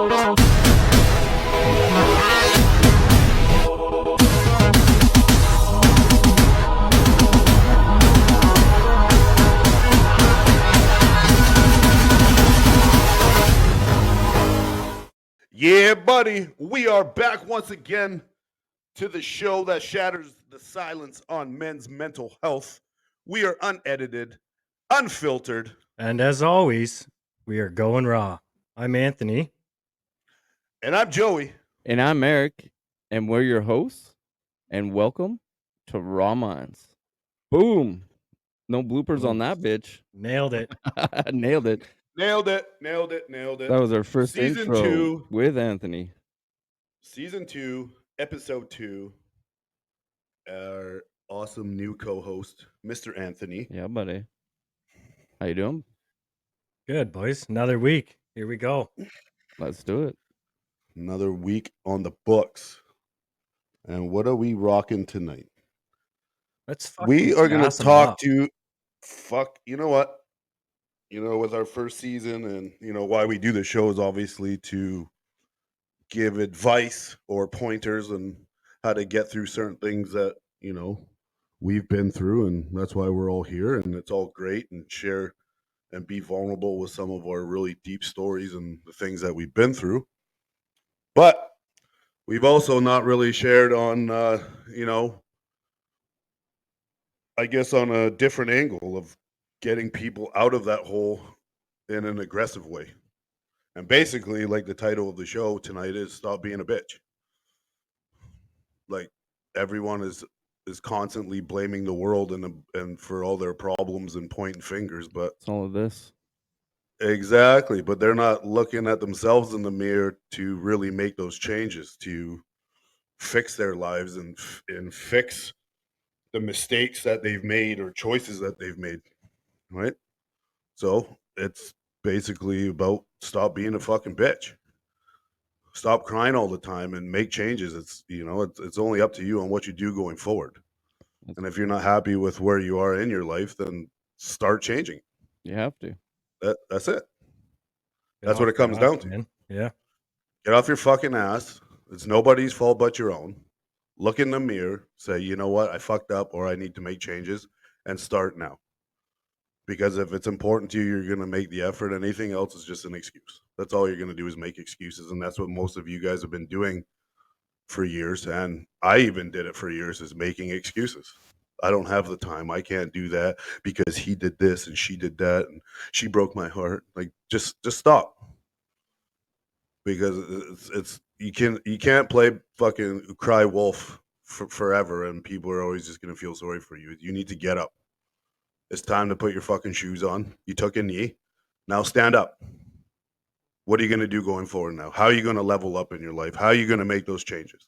Yeah, buddy, we are back once again to the show that shatters the silence on men's mental health. We are unedited, unfiltered, And as always, we are going raw. I'm Anthony. and I'm Joey. And I'm Eric, and we're your hosts, and welcome to Raw Minds. Boom. No bloopers on that bitch. Nailed it. Nailed it. Nailed it, nailed it, nailed it. That was our first Season intro 2. with Anthony. Season 2, Episode 2. Our awesome new co-host, Mr. Anthony. Yeah, buddy. How you doing? Good, boys. Another week. Here we go. Let's do it. Another week on the books. And what are we rocking tonight? We are going to talk to you know what? With our first season and, why we do the show is obviously to give advice or pointers on how to get through certain things that, we've been through. And that's why we're all here. And it's all great and share and be vulnerable with some of our really deep stories and the things that we've been through. But we've also not really shared on, I guess on a different angle of getting people out of that hole in an aggressive way. And basically, like the title of the show tonight is Stop Being a Bitch. Like everyone is constantly blaming the world and for all their problems and pointing fingers, but It's all of this. Exactly, but they're not looking at themselves in the mirror to really make those changes to fix their lives and fix the mistakes that they've made or choices that they've made, right? So it's basically about stop being a fucking bitch. Stop crying all the time and make changes. It's only up to you on what you do going forward. And if you're not happy with where you are in your life, then start changing. You have to. That's it. That's what it comes down to. Man. Yeah. Get off your fucking ass. It's nobody's fault but your own. Look in the mirror, say, you know what, I fucked up or I need to make changes, and start now. Because if it's important to you, you're going to make the effort. Anything else is just an excuse. That's all you're going to do is make excuses. And that's what most of you guys have been doing for years. And I even did it for years, is making excuses. I don't have the time. I can't do that because he did this and she did that and she broke my heart. Like, just stop. Because it's you can't play fucking cry wolf forever, and people are always just gonna feel sorry for you. You need to get up. It's time to put your fucking shoes on. You took a knee. Now stand up. What are you gonna do going forward now? How are you gonna level up in your life? How are you gonna make those changes?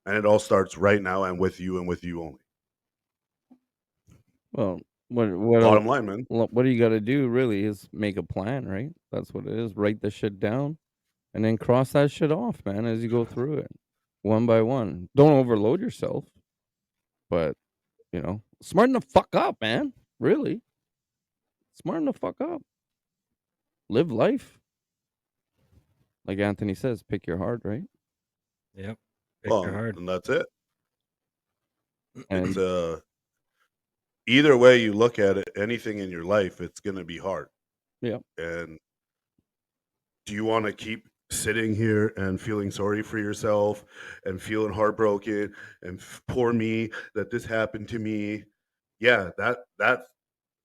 And it all starts right now and with you only. Well, Bottom line, man. What do you got to do really is make a plan, right? That's what it is. Write the shit down. And then cross that shit off, man, as you go through it, one by one. Don't overload yourself, but, smarten the fuck up, man. Really. Smarten the fuck up. Live life. Like Anthony says, pick your heart, right? Yep. Pick your heart. And that's it. And It's either way you look at it, anything in your life, it's going to be hard. yeah, And do you want to keep sitting here and feeling sorry for yourself and feeling heartbroken and poor me that this happened to me? Yeah, that's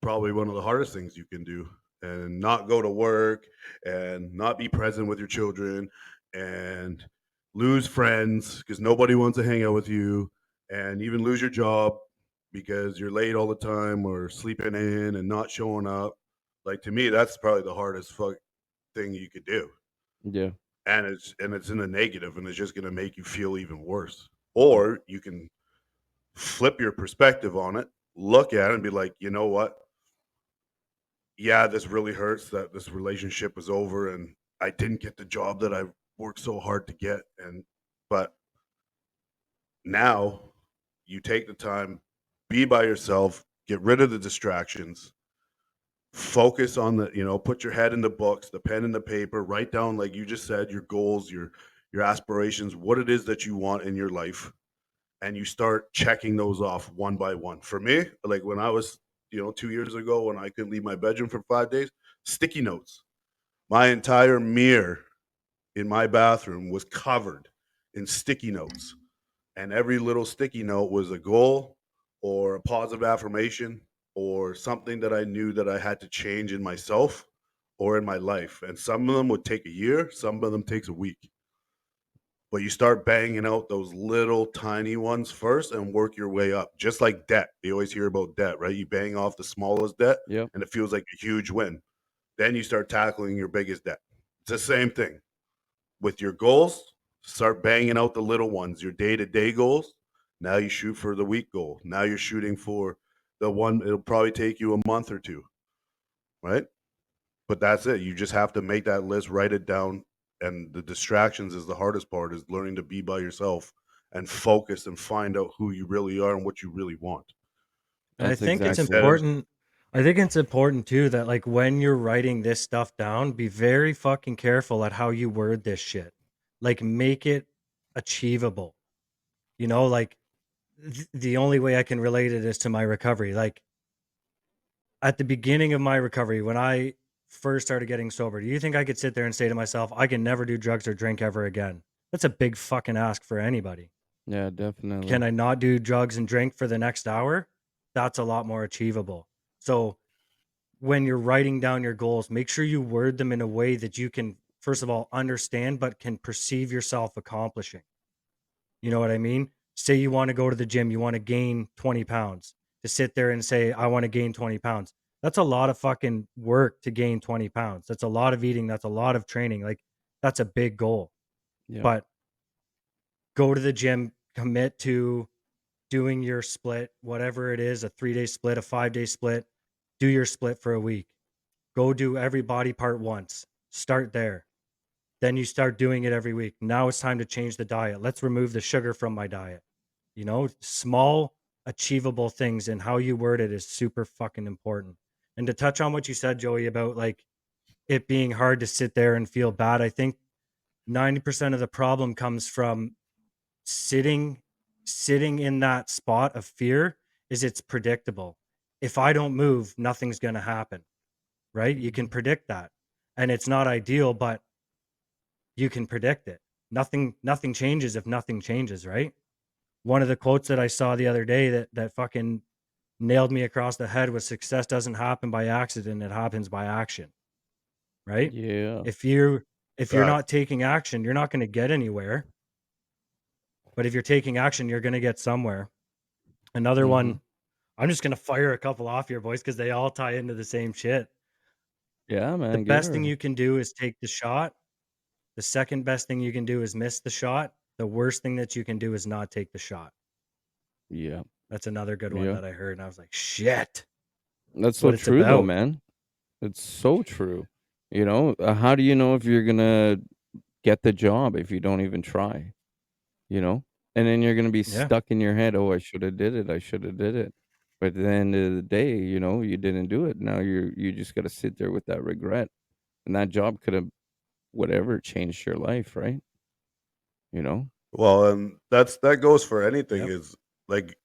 probably one of the hardest things you can do. And not go to work and not be present with your children and lose friends because nobody wants to hang out with you, and even lose your job because you're late all the time or sleeping in and not showing up. Like, to me, that's probably the hardest thing you could do. yeah. And it's in a negative, and it's just going to make you feel even worse. Or you can flip your perspective on it, look at it and be like, you know what? Yeah, this really hurts that this relationship is over and I didn't get the job that I worked so hard to get. But now you take the time, be by yourself, get rid of the distractions, focus on put your head in the books, the pen and the paper, write down, like you just said, your goals, your aspirations, what it is that you want in your life, and you start checking those off one by one. For me, like when I was, 2 years ago, when I couldn't leave my bedroom for 5 days, sticky notes. My entire mirror in my bathroom was covered in sticky notes. And every little sticky note was a goal or a positive affirmation or something that I knew that I had to change in myself or in my life. And some of them would take a year, some of them takes a week. But you start banging out those little tiny ones first and work your way up. Just like debt. You always hear about debt, right? You bang off the smallest debt Yep. and it feels like a huge win. Then you start tackling your biggest debt. It's the same thing. With your goals, start banging out the little ones, your day-to-day goals. Now you shoot for the week goal. Now you're shooting for the one, it'll probably take you a month or two, right? But that's it. You just have to make that list, write it down, and the distractions is the hardest part, is learning to be by yourself and focus and find out who you really are and what you really want. And I That's think it's exactly it. important. I think it's important too that like when you're writing this stuff down, be very fucking careful at how you word this shit. Like make it achievable. Like the only way I can relate it is to my recovery. Like at the beginning of my recovery, when I first started getting sober, do you think I could sit there and say to myself, I can never do drugs or drink ever again? That's a big fucking ask for anybody. Yeah, definitely. Can I not do drugs and drink for the next hour? That's a lot more achievable. So when you're writing down your goals, make sure you word them in a way that you can, first of all, understand, but can perceive yourself accomplishing. You know what I mean? Say you want to go to the gym, you want to gain 20 pounds. To sit there and say, I want to gain 20 pounds. That's a lot of fucking work to gain 20 pounds. That's a lot of eating. That's a lot of training. Like, that's a big goal. Yeah. But go to the gym, commit to doing your split, whatever it is, a 3-day split, a 5-day split, do your split for a week. Go do every body part once. Start there. Then you start doing it every week. Now it's time to change the diet. Let's remove the sugar from my diet. Small, achievable things, and how you word it is super fucking important. And to touch on what you said, Joey, about like it being hard to sit there and feel bad, I think 90% of the problem comes from sitting in that spot of fear. Is it's predictable. If I don't move, nothing's going to happen, right? You can predict that. And it's not ideal, but you can predict it. Nothing changes if nothing changes, right? One of the quotes that I saw the other day that fucking nailed me across the head was, success doesn't happen by accident, it happens by action. Right? Yeah. If you're Fact. not taking action, you're not going to get anywhere. But if you're taking action, you're going to get somewhere. Another one, I'm just going to fire a couple off here, boys, because they all tie into the same shit. Yeah, The man. best thing you can do is take the shot. The second best thing you can do is miss the shot. The worst thing that you can do is not take the shot. Yeah. That's another good one Yeah. that I heard, and I was like, shit. That's so What it's true, though, about. man. It's so true. How do you know if you're gonna get the job if you don't even try? And then you're gonna be Yeah. stuck in your head. Oh, I should have did it. I should have did it. But at the end of the day, you didn't do it. Now you just gotta sit there with that regret. And that job could have whatever changed your life, right? Well, and that goes for anything, Yep. is like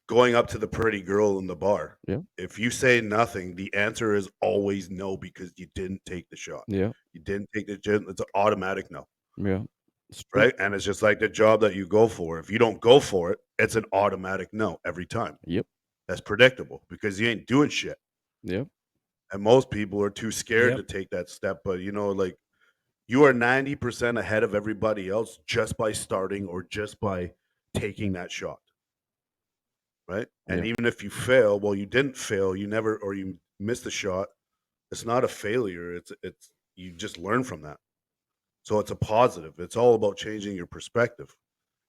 going up to the pretty girl in the bar. Yeah. If you say nothing, the answer is always no, because you didn't take the shot. Yeah. You didn't take the gym. It's an automatic no, Yeah. It's true. right? And it's just like the job that you go for. If you don't go for it, it's an automatic no every time. Yep. That's predictable because you ain't doing shit. Yep. And most people are too scared Yep. to take that step. But like you are 90% ahead of everybody else just by starting or just by taking that shot. Right? And Yeah. even if you fail, well, you didn't fail, you never, or you missed a shot. It's not a failure. It's you just learn from that. So it's a positive. It's all about changing your perspective.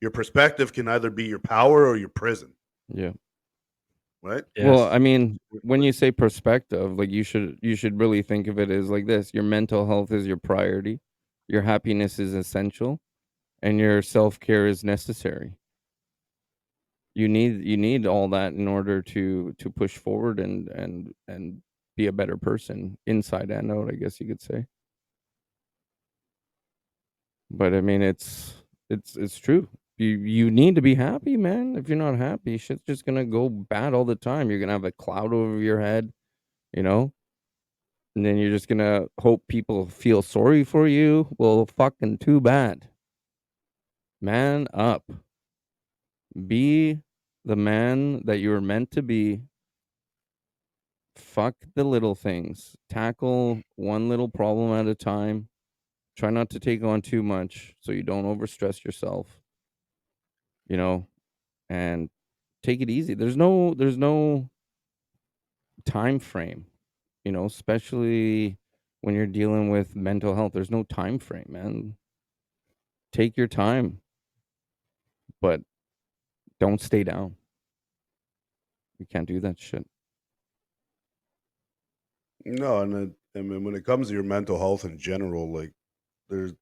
Your perspective can either be your power or your prison, Yeah. right? Well, Yes. I mean, when you say perspective, like you should really think of it as like this. Your mental health is your priority, your happiness is essential, and your self-care is necessary. You need all that in order to push forward and be a better person inside and out, I guess you could say. But I mean, it's true. You need to be happy, man. If you're not happy, shit's just gonna go bad all the time. You're gonna have a cloud over your head, you know, and then you're just gonna hope people feel sorry for you. Well, fucking too bad. Man up. Be the man that you were meant to be. Fuck the little things. Tackle one little problem at a time. Try not to take on too much so you don't overstress yourself, you know, and take it easy. There's no time frame, especially when you're dealing with mental health. There's no time frame, man. Take your time, but don't stay down. You can't do that shit. No, I mean, when it comes to your mental health in general, like there's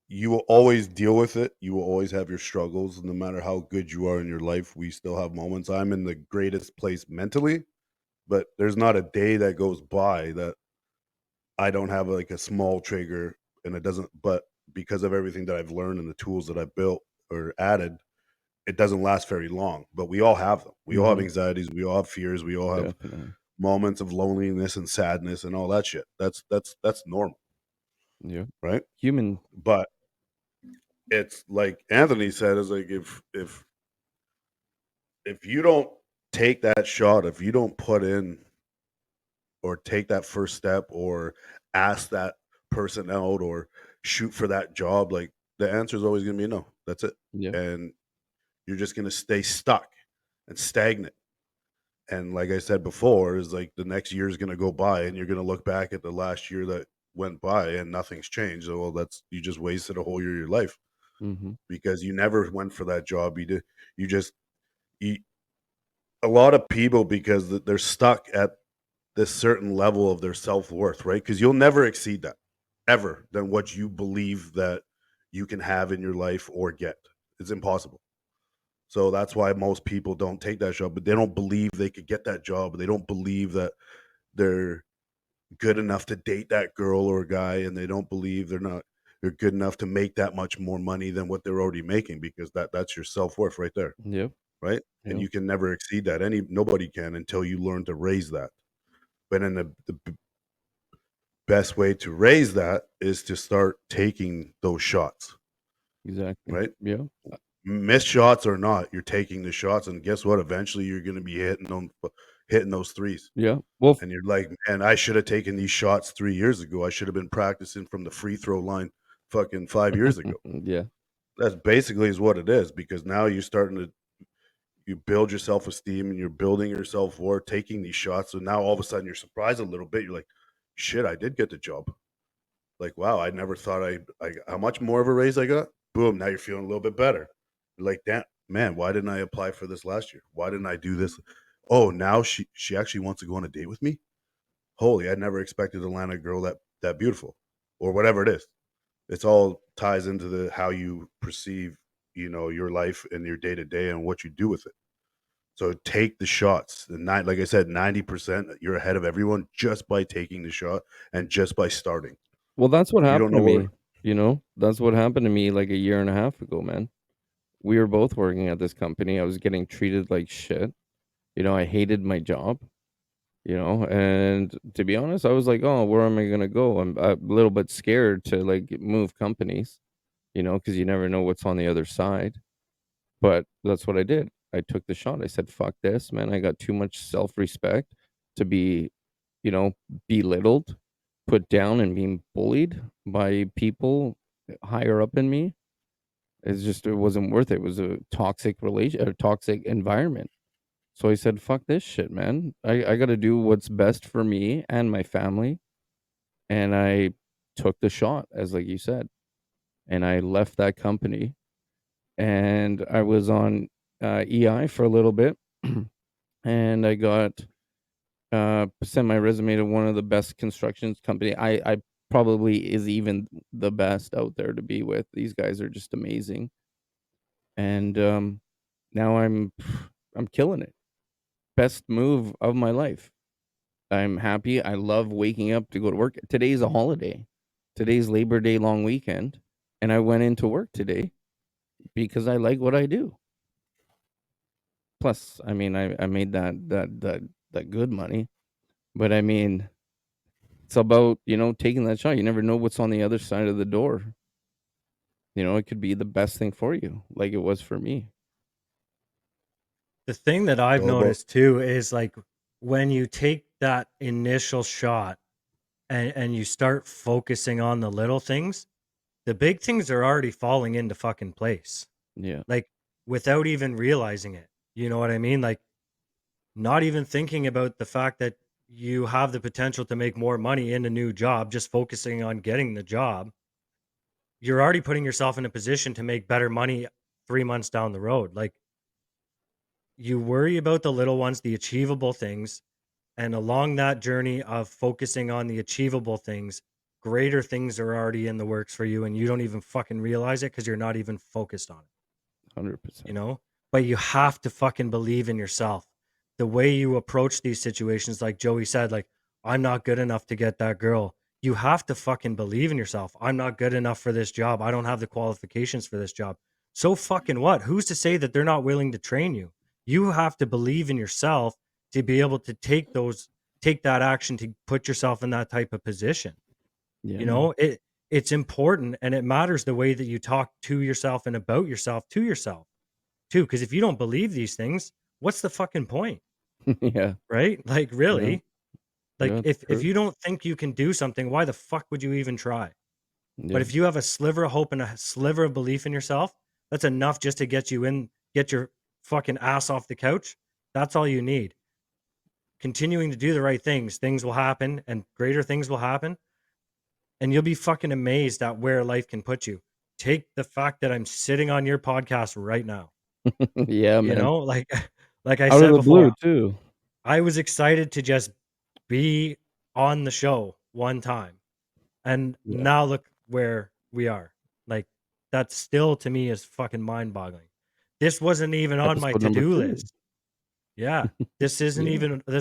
you will always deal with it. You will always have your struggles. No matter how good you are in your life, we still have moments. I'm in the greatest place mentally, but there's not a day that goes by that I don't have like a small trigger and it doesn't, but because of everything that I've learned and the tools that I've built or added, it doesn't last very long. But we all have them. We all have Mhm. anxieties. We all have fears. We all have Definitely. moments of loneliness and sadness and all that shit. That's normal, Yeah. right? Human. But it's like Anthony said, is like if you don't take that shot, if you don't put in or take that first step or ask that person out or shoot for that job, like the answer is always gonna be no. That's it. Yeah. And you're just gonna stay stuck and stagnant. And like I said before, is like the next year is gonna go by and you're gonna look back at the last year that went by and nothing's changed. So, well, that's you just wasted a whole year of your life Mhm. because you never went for that job. You just you, a lot of people because they're stuck at this certain level of their self-worth, right? Because you'll never exceed that ever than what you believe that you can have in your life or get. It's impossible. So that's why most people don't take that job, but they don't believe they could get that job. They don't believe that they're good enough to date that girl or guy, and they don't believe they're good enough to make that much more money than what they're already making because that's your self-worth right there, Yep. right? And Yep. you can never exceed that. Nobody can until you learn to raise that. But in the best way to raise that is to start taking those shots, Exactly. right? Yeah. Missed shots or not, you're taking the shots, and guess what? Eventually, you're going to be hitting those threes, Yeah. Well, and you're like, "Man, I should have taken these shots 3 years ago. I should have been practicing from the free throw line, fucking 5 years ago." yeah. That's basically is what it is because now you're starting to you build your self esteem and you're building your self worth, taking these shots. So now all of a sudden you're surprised a little bit. You're like, "Shit, I did get the job." Like, wow, I never thought I how much more of a raise I got? Boom, now you're feeling a little bit better. You're like, damn, man, why didn't I apply for this last year? Why didn't I do this? Oh, now she actually wants to go on a date with me? Holy, I never expected to land a girl that beautiful. Or whatever it is. It's all ties into the how you perceive, your life and your day to day and what you do with it. So take the shots. Like I said, 90% you're ahead of everyone just by taking the shot and just by starting. Well, that's what If you don't happened know to where me. That's what happened to me like a year and a half ago, man. We were both working at this company. I was getting treated like shit. I hated my job, and to be honest, I was like, oh, where am I going to go? I'm a little bit scared to like move companies, because you never know what's on the other side. But that's what I did. I took the shot. I said, fuck this, man. I got too much self respect to be, you know, belittled, put down, and being bullied by people higher up in me. It wasn't worth it. It was a toxic environment. So I said, fuck this shit, man. I got to do what's best for me and my family. And I took the shot, as like you said, and I left that company and I was on EI for a little bit. And I got sent my resume to one of the best constructions company. I probably is even the best out there to be with. These guys are just amazing. And now I'm killing it. Best move of my life. I'm happy. I love waking up to go to work. Today's a holiday. Today's Labor Day long weekend, and I went into work today because I like what I do. Plus, I mean, I made that good money, but I mean, it's about, taking that shot. You never know what's on the other side of the door. It could be the best thing for you, like it was for me. The thing that I've All about noticed too is like when you take that initial shot and you start focusing on the little things, the big things are already falling into fucking place. Yeah. Like without even realizing it. You know what I mean? Like not even thinking about the fact that you have the potential to make more money in a new job, just focusing on getting the job. You're already putting yourself in a position to make better money 3 months down the road. Like you worry about the little ones, the achievable things, and along that journey of focusing on the achievable things, greater things are already in the works for you and you don't even fucking realize it because you're not even focused on it, 100%. But you have to fucking believe in yourself. The way you approach these situations, like Joey said, like, I'm not good enough to get that girl. You have to fucking believe in yourself. I'm not good enough for this job. I don't have the qualifications for this job. So fucking what? Who's to say that they're not willing to train you? You have to believe in yourself to be able to take that action to put yourself in that type of position. Yeah, man. It's important and it matters the way that you talk to yourself and about yourself to yourself too. Because if you don't believe these things, what's the fucking point? Yeah. Right? Like Yeah. really? Like Yeah, it's if true. you don't think you can do something, why the fuck would you even try? But Yeah. if you have a sliver of hope and a sliver of belief in yourself, that's enough just to get your fucking ass off the couch. That's all you need. Continuing to do the right things will happen and greater things will happen. And you'll be fucking amazed at where life can put you. Take the fact that I'm sitting on your podcast right now. Yeah, man. Like like I Out of said the blue before, too. I was excited to just be on the show one time. And Yeah. now look where we are. Like that still to me is fucking mind-boggling. This wasn't even on my Episode number to-do 2. list. Yeah. Yeah. This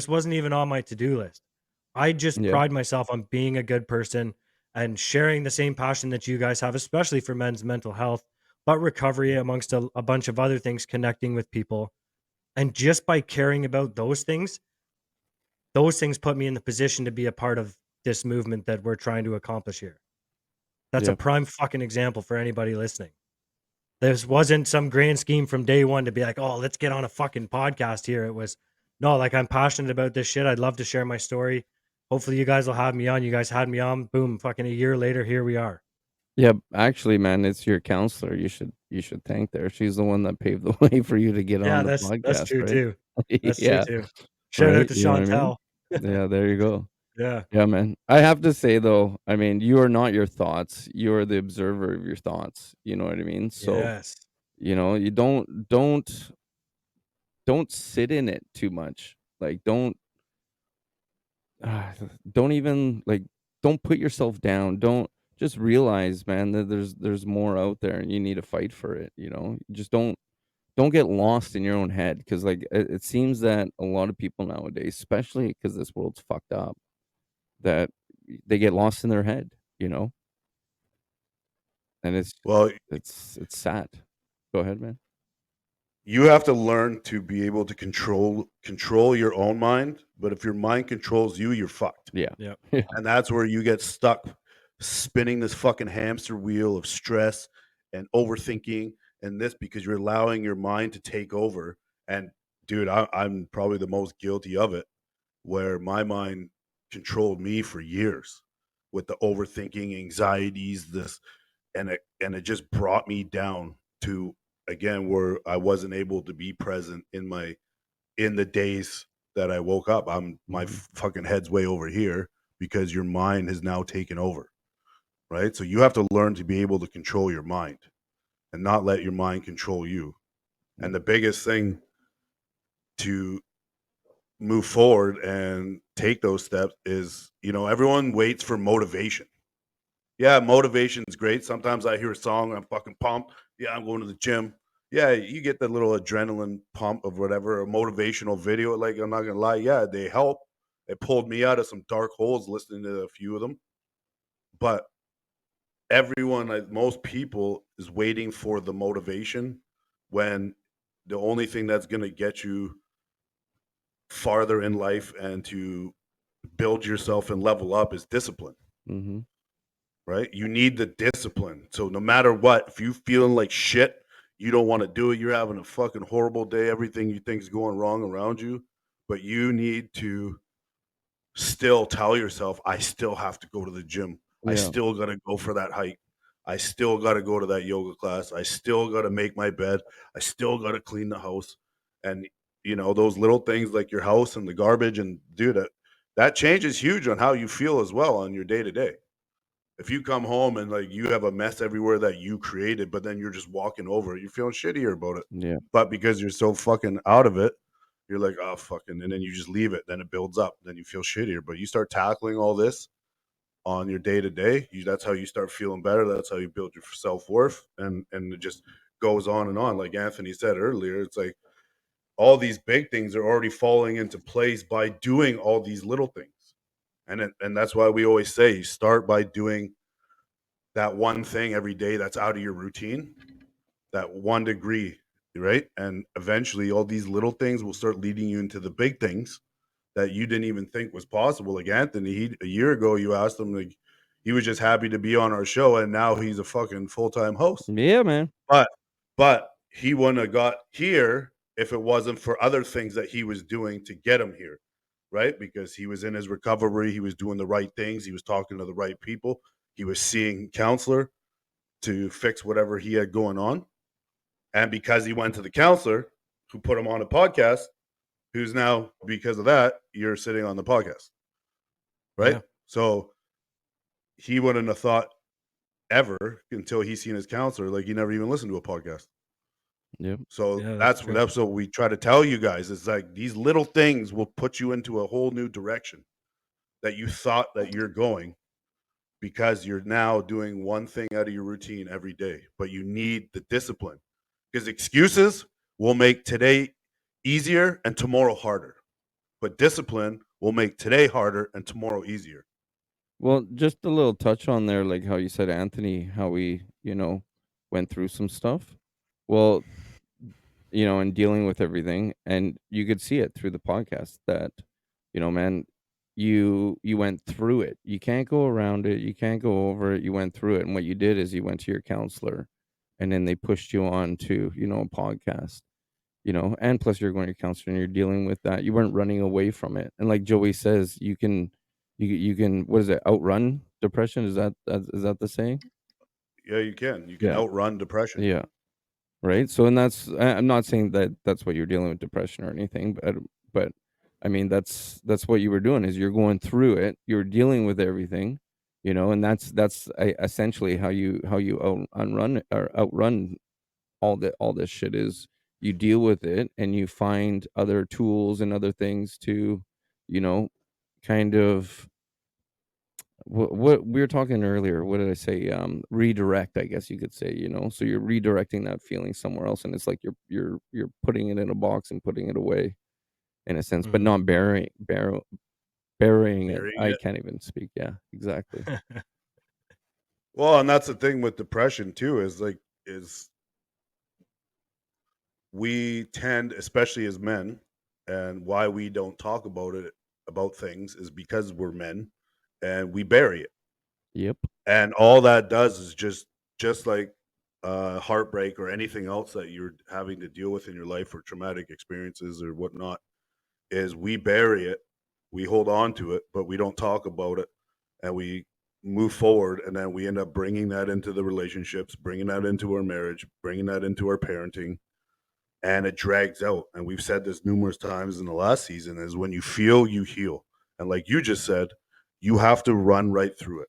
wasn't even on my to-do list. I just Yeah. pride myself on being a good person and sharing the same passion that you guys have, especially for men's mental health, but recovery amongst a bunch of other things, connecting with people. And just by caring about those things put me in the position to be a part of this movement that we're trying to accomplish here. That's a Yeah. prime fucking example for anybody listening. This wasn't some grand scheme from day one to be like, oh, let's get on a fucking podcast here. It was, no, like I'm passionate about this shit. I'd love to share my story. Hopefully you guys will have me on. You guys had me on. Boom, fucking a year later, here we are. Yeah, actually, man, it's your counselor. You should thank her. She's the one that paved the way for you to get on Yeah, the that's podcast, true right? too. That's true Yeah, too. Shout out right? to You know what I mean? Chantel. Yeah, there you go. Yeah. Yeah, man. I have to say though, I mean, you are not your thoughts. You are the observer of your thoughts. You know what I mean? So, Yes. you don't sit in it too much. Like uh, don't even like don't put yourself down. Don't just realize, man, that there's more out there and you need to fight for it, Just don't get lost in your own head cuz like it seems that a lot of people nowadays, especially cuz this world's fucked up, that they get lost in their head, you know? And well, it's sad. Go ahead, man. you have to learn to be able to control your own mind, but if your mind controls you, you're fucked. Yeah. Yeah. Yeah. And that's where you get stuck spinning this fucking hamster wheel of stress and overthinking and this because you're allowing your mind to take over. And dude, I'm probably the most guilty of it, where my mind controlled me for years with the overthinking, anxieties, this, and it just brought me down to again where I wasn't able to be present in the days that I woke up. My Mhm. fucking head's way over here because your mind has now taken over, right? So you have to learn to be able to control your mind and not let your mind control you. Yeah. And the biggest thing to move forward and take those steps is, everyone waits for motivation. Yeah, motivation is great. Sometimes I hear a song, I'm fucking pumped. Yeah, I'm going to the gym. Yeah, you get the little adrenaline pump of whatever, a motivational video. Like, I'm not gonna lie, yeah, they help It pulled me out of some dark holes listening to a few of them. But everyone, like most people, is waiting for the motivation when the only thing that's going to get you farther in life and to build yourself and level up is discipline. Mm-hmm. Right? You need the discipline. So no matter what, if you feeling like shit, you don't want to do it, you're having a fucking horrible day, everything you think is going wrong around you, but you need to still tell yourself, I still have to go to the gym. I Yeah. still got to go for that hike. I still got to go to that yoga class. I still got to make my bed. I still got to clean the house. And those little things like your house and the garbage, and dude, that changes huge on how you feel as well on your day to day. If you come home and like you have a mess everywhere that you created, but then you're just walking over it, you're feeling shittier about it. Yeah. But because you're so fucking out of it, you're like, oh fucking, and then you just leave it. Then it builds up. Then you feel shittier. But you start tackling all this on your day to day. That's how you start feeling better. That's how you build your self worth, and it just goes on and on. Like Anthony said earlier, it's like all these big things are already falling into place by doing all these little things, and that's why we always say you start by doing that one thing every day that's out of your routine, that 1 degree, right? And eventually all these little things will start leading you into the big things that you didn't even think was possible. Like Anthony, a year ago, you asked him, like, he was just happy to be on our show, and now he's a fucking full-time host. Yeah, man. But he wouldn't have got here if it wasn't for other things that he was doing to get him here, right? Because he was in his recovery, he was doing the right things, he was talking to the right people, he was seeing counselor to fix whatever he had going on. And because he went to the counselor who put him on a podcast, who's now, because of that, you're sitting on the podcast. Right? Yeah. So he wouldn't have thought ever until he's seen his counselor, like he never even listened to a podcast. Yep. So Yeah, that's true. what we try to tell you guys. It's like these little things will put you into a whole new direction that you thought that you're going, because you're now doing one thing out of your routine every day. But you need the discipline, because excuses will make today easier and tomorrow harder. But discipline will make today harder and tomorrow easier. Well, just a little touch on there, like how you said, Anthony, how we, went through some stuff. Well, and dealing with everything, and you could see it through the podcast that, man, you went through it. You can't go around it. You can't go over it. You went through it, and what you did is you went to your counselor, and then they pushed you on to, a podcast. And plus you're going to your counselor and you're dealing with that. You weren't running away from it. And like Joey says, you can what is it? Outrun depression? Is that the saying? Yeah, you can. You can Yeah. outrun depression. Yeah. Right. So, and I'm not saying that that's what you're dealing with depression or anything, but I mean, that's what you were doing is you're going through it. You're dealing with everything, and that's essentially how you outrun or outrun all this shit is you deal with it and you find other tools and other things to, you know, kind of what we were talking earlier. What did I say? Redirect, I guess you could say. So you're redirecting that feeling somewhere else, and it's like you're putting it in a box and putting it away in a sense, but Mhm. not burying it. Burying I it. can't even speak. Yeah, exactly. Well, and that's the thing with depression too, is we tend, especially as men, and why we don't talk about things is because we're men and we bury it. Yep. And all that does is just like heartbreak or anything else that you're having to deal with in your life, or traumatic experiences or whatnot, is we bury it, we hold on to it, but we don't talk about it, and we move forward, and then we end up bringing that into the relationships, bringing that into our marriage, bringing that into our parenting, and it drags out. And we've said this numerous times in the last season, is when you feel, you heal. And like you just said, you have to run right through it,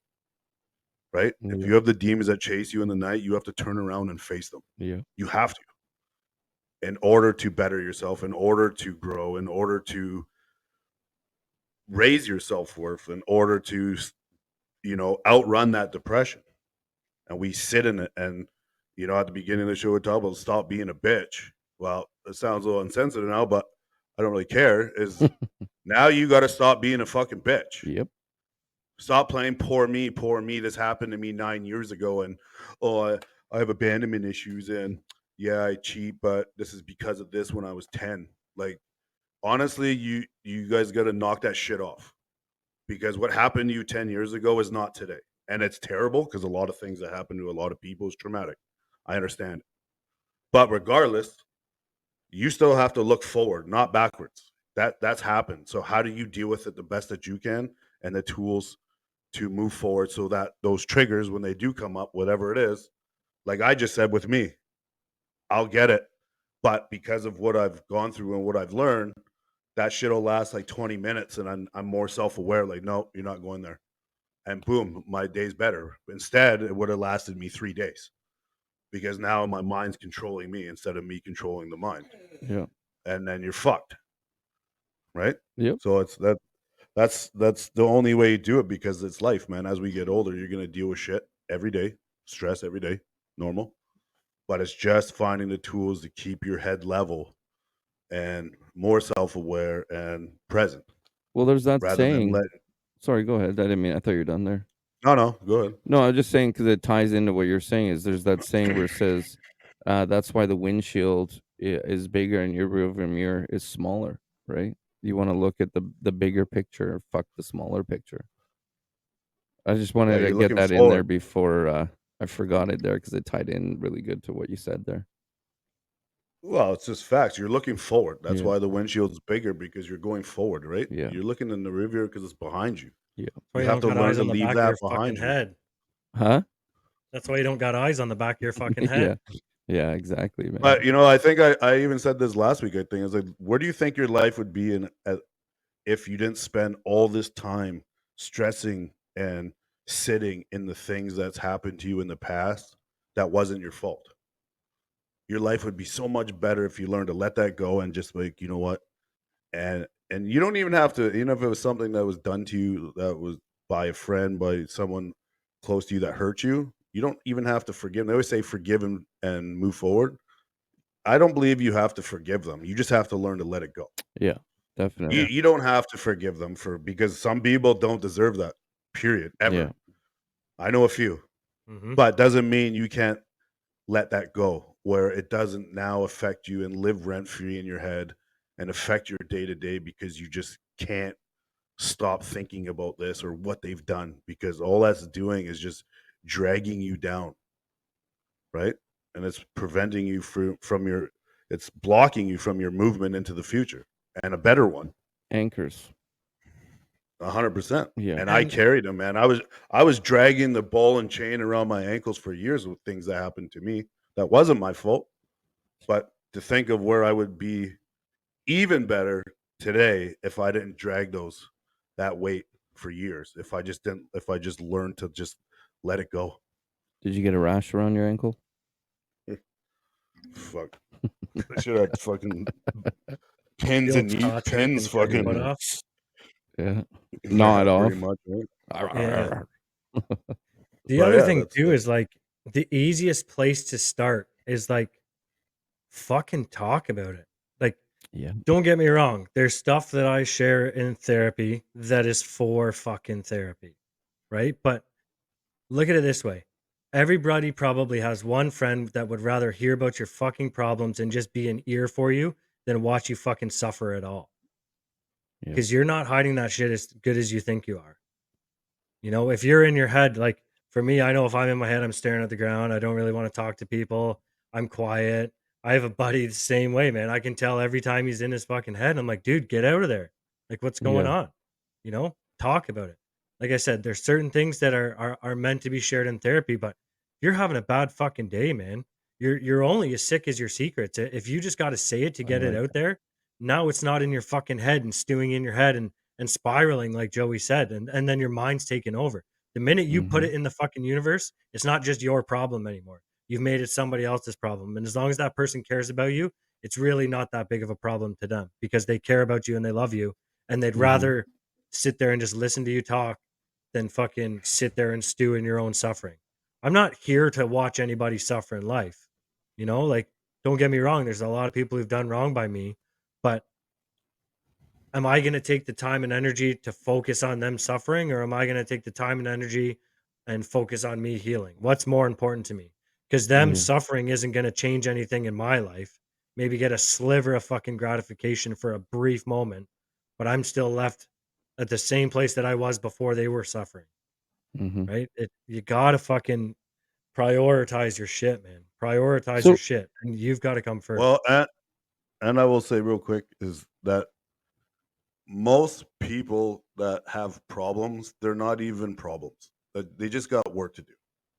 right? If Yeah. you have the demons that chase you in the night, you have to turn around and face them. Yeah. You have to, in order to better yourself, in order to grow, in order to raise your self-worth, in order to outrun that depression. And we sit in it, and at the beginning of the show we talk about stop being a bitch. Well, it sounds a little insensitive now, but I don't really care, is now you got to stop being a fucking bitch. Yep. Stop playing poor me, poor me. This happened to me 9 years ago, and I have abandonment issues, and yeah, I cheat, but this is because of this when I was 10. Like, honestly, you guys got to knock that shit off, because what happened to you 10 years ago is not today, and it's terrible because a lot of things that happen to a lot of people is traumatic. I understand, but regardless, you still have to look forward, not backwards. That's happened. So how do you deal with it the best that you can, and the tools to move forward so that those triggers, when they do come up, whatever it is, like I just said with me, I'll get it. But because of what I've gone through and what I've learned, that shit'll last like 20 minutes, and I'm more self-aware, like, no, you're not going there. And boom, my day's better. Instead, it would have lasted me 3 days, because now my mind's controlling me instead of me controlling the mind. Yeah. And then you're fucked. Right? Yep. So that's the only way you do it, because it's life, man. As we get older, you're gonna deal with shit every day, stress every day, normal. But it's just finding the tools to keep your head level and more self-aware and present, Well, there's that rather than saying. let. Sorry, go ahead. I thought you were done there. No, go ahead. No, I was just saying because it ties into what you're saying. Is there's that saying where it says, that's why the windshield is bigger and your rearview mirror is smaller, right? You want to look at the bigger picture, fuck the smaller picture. I just Yeah, wanted to you're get looking that in there forward. before I forgot it there, because it tied in really good to what you said there. Well, it's just facts. You're looking forward. That's Yeah. why the windshield's bigger, because you're going forward, right? Yeah. You're looking in the rear view because it's behind you. Yeah. Why You you have don't to got learn eyes to on the leave back of that your behind fucking you. head. Huh? That's why you don't got eyes on the back of your fucking head. Yeah. Yeah, exactly, man. But I think I even said this last week. I think it's like, where do you think your life would be if you didn't spend all this time stressing and sitting in the things that's happened to you in the past that wasn't your fault? Your life would be so much better if you learned to let that go and just, like, you know what? And you don't even have to, even if it was something that was done to you, that was by a friend, by someone close to you that hurt you. You don't even have to forgive. They always say forgive and move forward. I don't believe you have to forgive them. You just have to learn to let it go. Yeah, You definitely. you don't have to forgive them, because some people don't deserve that. Period. Ever. Yeah. I know a few, Mhm. but doesn't mean you can't let that go, where it doesn't now affect you and live rent free in your head and affect your day to day, because you just can't stop thinking about this or what they've done, because all that's doing is just dragging you down, right? And it's preventing you from your, it's blocking you from your movement into the future and a better one. Anchors. 100%. Yeah. And I carried them, man. I was dragging the ball and chain around my ankles for years with things that happened to me that wasn't my fault. But to think of where I would be even better today if I didn't drag that weight for years. If I just learned to just let it go. Did you get a rash around your ankle? Fuck. I should have fucking pins The and old Scotch pins and fucking put fucking. off. Yeah. Gnaw it Pretty off. much, right? Yeah. The But other yeah, thing that's too it. is like the easiest place to start is like fucking talk about it. Like, Yeah. don't get me wrong. There's stuff that I share in therapy that is for fucking therapy, right? But look at it this way. Everybody probably has one friend that would rather hear about your fucking problems and just be an ear for you than watch you fucking suffer at all. Yeah. Because you're not hiding that shit as good as you think you are. If you're in your head, like for me, I know if I'm in my head, I'm staring at the ground. I don't really want to talk to people. I'm quiet. I have a buddy the same way, man. I can tell every time he's in his fucking head. I'm like, dude, get out of there. Like, what's going Yeah. on? Talk about it. Like I said, there's certain things that are meant to be shared in therapy, but if you're having a bad fucking day, man, you're only as sick as your secrets. If you just got to say it to I get it like out there, now it's not in your fucking head and stewing in your head and spiraling like Joey said, and then your mind's taking over. The minute you put Mhm. it in the fucking universe, it's not just your problem anymore. You've made it somebody else's problem. And as long as that person cares about you, it's really not that big of a problem to them because they care about you and they love you and they'd Mhm. rather sit there and just listen to you talk than fucking sit there and stew in your own suffering. I'm not here to watch anybody suffer in life. Like, don't get me wrong, there's a lot of people who've done wrong by me, but am I going to take the time and energy to focus on them suffering, or am I going to take the time and energy and focus on me healing? What's more important to me? Because them Yeah. suffering isn't going to change anything in my life. Maybe get a sliver of fucking gratification for a brief moment, but I'm still left at the same place that I was before they were suffering. Mm-hmm. Right? You gotta fucking prioritize your shit, man. Prioritize your So shit, and you've got to come first. Well, and I will say real quick is that most people that have problems, they're not even problems. They just got work to do.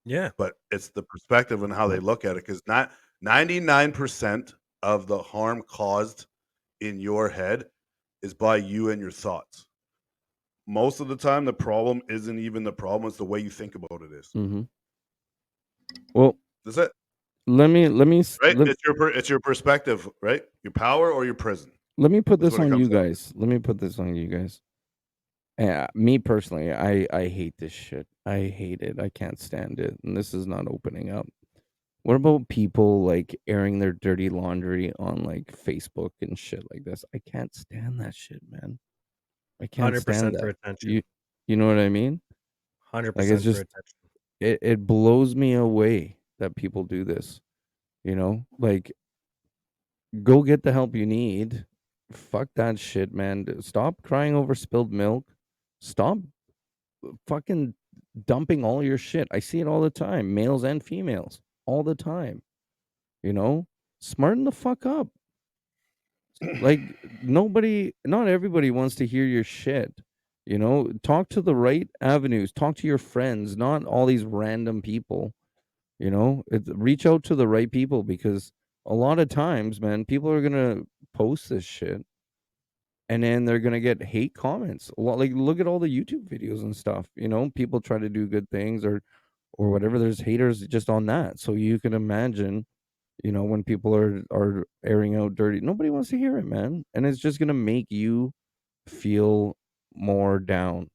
Yeah, But it's the perspective and how they look at it, because not 99% of the harm caused in your head is by you and your thoughts. Most of the time, the problem isn't even the problem; it's the way you think about it is. mm-hmm. Well, That's it, let me right? It's your perspective, right? Your power or your prison. let me put That's this what it on comes you down to. guys. Let me put this on you guys. Me personally, I hate this shit. I hate it. I can't stand it. And this is not opening up. What about people like airing their dirty laundry on like Facebook and shit like this? I can't stand that shit, man. I can't stand 100% for that. attention. You know what I mean? Like it's 100% for just attention. it blows me away that people do this. You know? Like go get the help you need. Fuck that shit, man. Stop crying over spilled milk. Stop fucking dumping all your shit. I see it all the time, males and females, all the time. You know? Smarten the fuck up. Like not everybody wants to hear your shit. You know, talk to the right avenues, talk to your friends, not all these random people. You know, reach out to the right people, because a lot of times, man, people are gonna post this shit and then they're gonna get hate comments. A lot, like look at all the YouTube videos and stuff. You know, people try to do good things or whatever. There's haters just on that. So you can imagine, you know, when people are airing out dirty, nobody wants to hear it, man, and it's just gonna make you feel more down.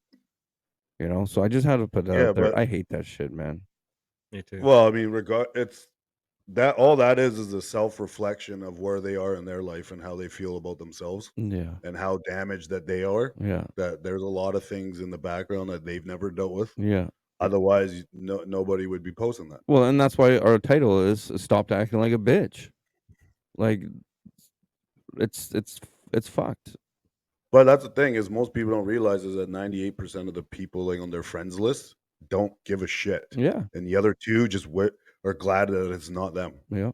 You know, so I just had to put that Yeah, out there. but I hate that shit, man. Me too. well, I mean, it's that all that is a self reflection of where they are in their life and how they feel about themselves Yeah, and how damaged that they are. yeah, That there's a lot of things in the background that they've never dealt with. yeah. Otherwise, nobody would be posting that. Well, and that's why our title is "Stopped Acting Like a Bitch." Like it's it's fucked. But that's the thing is most people don't realize is that 98% of the people like on their friends list don't give a shit, Yeah, and the other two just are glad that it's not them. yeah.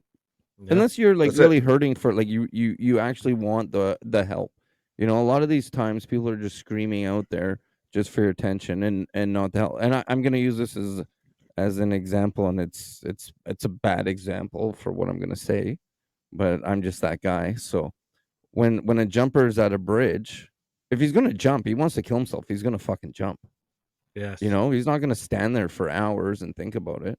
Yeah. Unless you're like That's it. really hurting for like you actually want the help. You know, a lot of these times people are just screaming out there just for your attention and not the help. And I'm gonna use this as an example, and it's a bad example for what I'm gonna say, but I'm just that guy. So when a jumper is at a bridge, if he's gonna jump, he wants to kill himself. He's gonna fucking jump. You Yes. know, he's not gonna stand there for hours and think about it.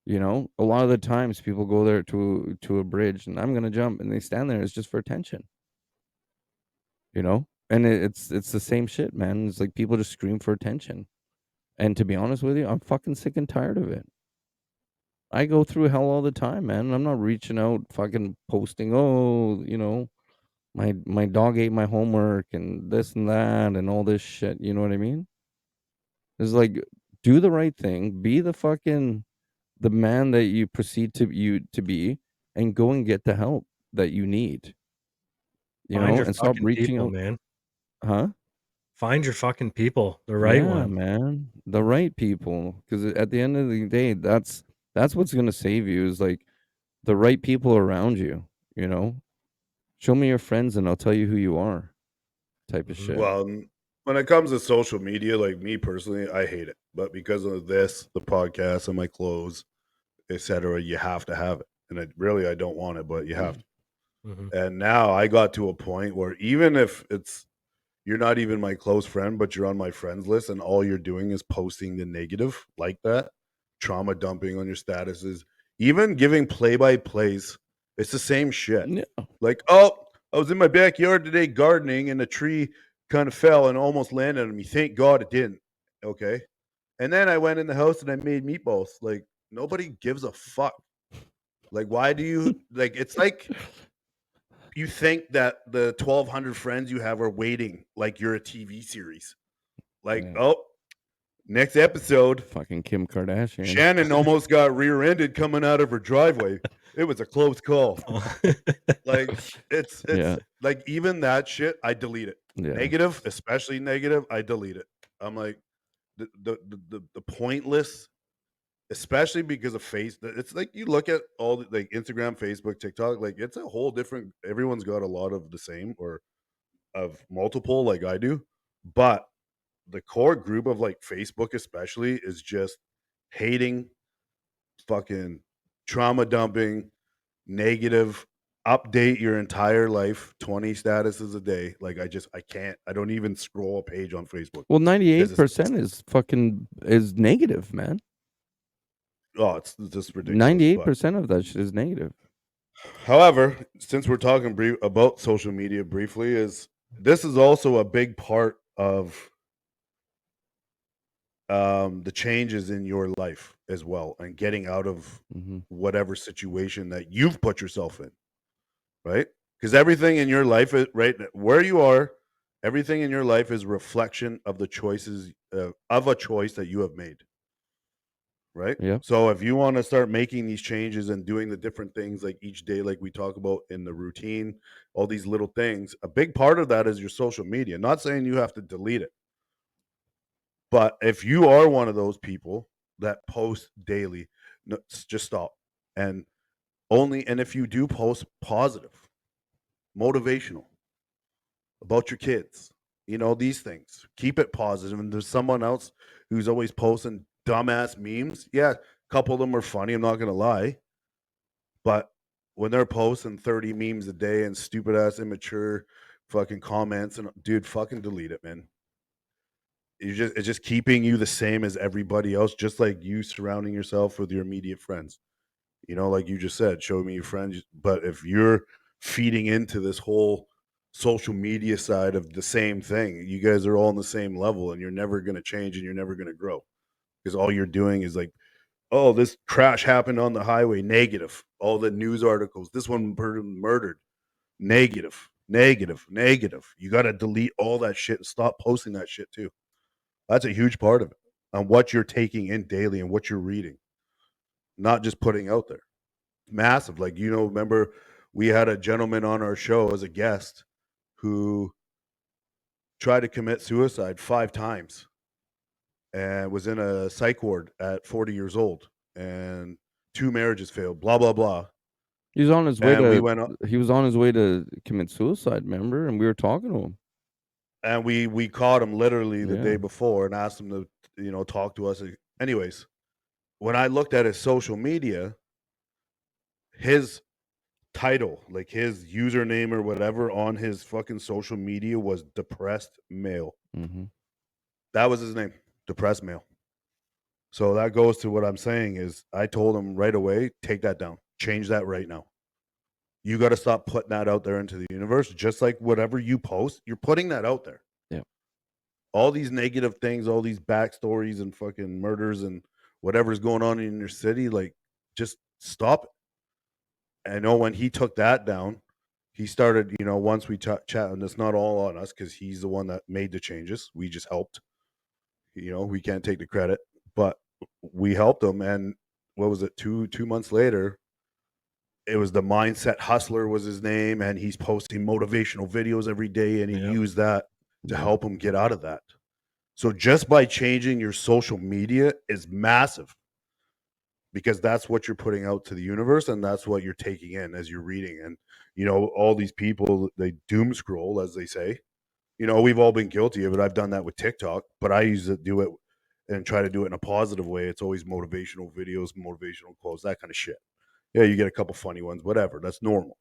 You know, a lot of the times people go there to a bridge and I'm gonna jump and they stand there. It's just for attention. You know, and it's the same shit, man. It's like people just scream for attention. And to be honest with you, I'm fucking sick and tired of it. I go through hell all the time, man. I'm not reaching out, fucking posting. Oh, you know, my dog ate my homework and this and that and all this shit. You know what I mean? It's like do the right thing, be the man that you proceed to be, and go and get the help that you need, you Find know, your and stop fucking reaching people, out. man. Huh? Find your fucking people, the right Yeah, ones. man. The right people. Because at the end of the day, that's what's gonna save you is like the right people around you, you know? Show me your friends and I'll tell you who you are type of Hmm. shit. Well, when it comes to social media, like me personally, I hate it. But because of this, the podcast and my clothes, etc., you have to have it. And I don't want it, but you have to. Hmm. And now I got to a point where even if you're not even my close friend, but you're on my friends list, and all you're doing is posting the negative like that, trauma dumping on your statuses, even giving play by plays. It's the same shit. Yeah. Like, oh, I was in my backyard today gardening, and a tree kind of fell and almost landed on me. Thank God it didn't. Okay. And then I went in the house and I made meatballs. Like, nobody gives a fuck. Like, why do you like? It's like you think that the 1,200 friends you have are waiting like you're a TV series. Like, next episode, fucking Kim Kardashian. Shannon almost got rear-ended coming out of her driveway. It was a close call. Like, it's like even that shit, I delete it. Negative, especially negative, I delete it. I'm like, the pointless, especially because of it's like you look at all the, like Instagram, Facebook, TikTok, like it's a whole different. Everyone's got a lot of the same or of multiple, like I do, but the core group of like Facebook, especially, is just hating, fucking trauma dumping, negative. Update your entire life, 20 statuses a day. Like I can't. I don't even scroll a page on Facebook. Well, 98% is negative, man. Oh, it's just ridiculous. 98% of that shit is negative. However, since we're talking about social media briefly, this is also a big part of the changes in your life as well, and getting out of whatever situation that you've put yourself in, right? Because everything in your life, right where you are, everything in your life is a reflection of the choices of a choice that you have made. Right. Yeah. So if you want to start making these changes and doing the different things like each day, like we talk about in the routine, all these little things, a big part of that is your social media. Not saying you have to delete it, but if you are one of those people that post daily, just stop. And if you do post positive, motivational about your kids, these things, keep it positive. And there's someone else who's always posting dumbass memes. Yeah, a couple of them are funny, I'm not gonna lie. But when they're posting 30 memes a day and stupid ass immature fucking comments, and dude, fucking delete it, man. It's just keeping you the same as everybody else, just like you surrounding yourself with your immediate friends. Like you just said, show me your friends. But if you're feeding into this whole social media side of the same thing, you guys are all on the same level, and you're never going to change and you're never going to grow, because all you're doing is like, oh, this crash happened on the highway, negative. All the news articles, this one murdered, negative, negative, negative. You got to delete all that shit and stop posting that shit too. That's a huge part of it, on what you're taking in daily and what you're reading, not just putting out there. Massive. Like, remember we had a gentleman on our show as a guest who tried to commit suicide 5 times and was in a psych ward at 40 years old, and 2 marriages failed, blah blah blah. He was on his way to commit suicide, remember? And we were talking to him. And we caught him literally the day before and asked him to, talk to us. Anyways, when I looked at his social media, his title, like his username or whatever on his fucking social media, was depressed male. That was his name, depressed male. So that goes to what I'm saying is, I told him right away, take that down, change that right now. You got to stop putting that out there into the universe. Just like whatever you post, you're putting that out there. Yeah. All these negative things, all these backstories and fucking murders and whatever's going on in your city, like, just stop it. I know when he took that down, he started, once we chat, and it's not all on us because he's the one that made the changes. We just helped. We can't take the credit, but we helped him. And what was it, 2 months later, it was the Mindset Hustler was his name, and he's posting motivational videos every day, and he used that to help him get out of that. So just by changing your social media is massive, because that's what you're putting out to the universe, and that's what you're taking in as you're reading. And all these people, they doom scroll, as they say. We've all been guilty of it. I've done that with TikTok, but I do it and try to do it in a positive way. It's always motivational videos, motivational quotes, that kind of shit. Yeah, you get a couple funny ones, whatever. That's normal.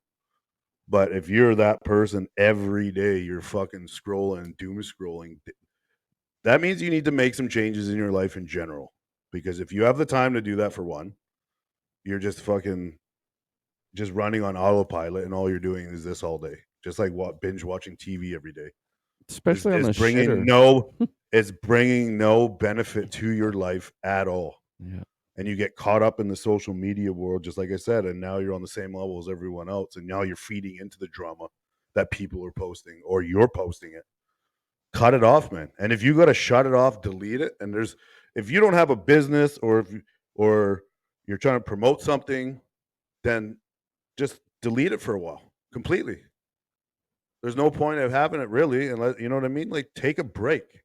But if you're that person every day, you're fucking scrolling, doom scrolling, that means you need to make some changes in your life in general. Because if you have the time to do that, for one, you're just fucking just running on autopilot, and all you're doing is this all day. Just like binge watching TV every day. Especially on the it's bringing no benefit to your life at all. Yeah. and you get caught up in the social media world, just like I said, and now you're on the same level as everyone else, and now you're feeding into the drama that people are posting, or you're posting it. Cut it off, man. And if you got to shut it off, delete it. And if you don't have a business, or or you're trying to promote something, then just delete it for a while completely. There's no point of having it really, unless, you know what I mean? Like, take a break.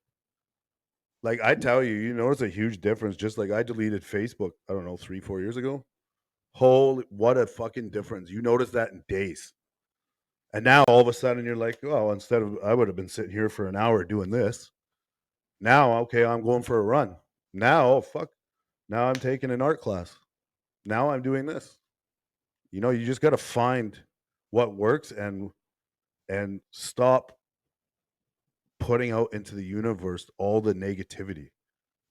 Like, I tell you, you notice a huge difference. Just like I deleted Facebook, I don't know, 3-4 years ago. Holy, what a fucking difference! You notice that in days. And now all of a sudden you're like, oh, instead of, I would have been sitting here for an hour doing this. Now, okay, I'm going for a run. Now, oh, fuck. Now I'm taking an art class. Now I'm doing this. You just got to find what works, and stop putting out into the universe all the negativity,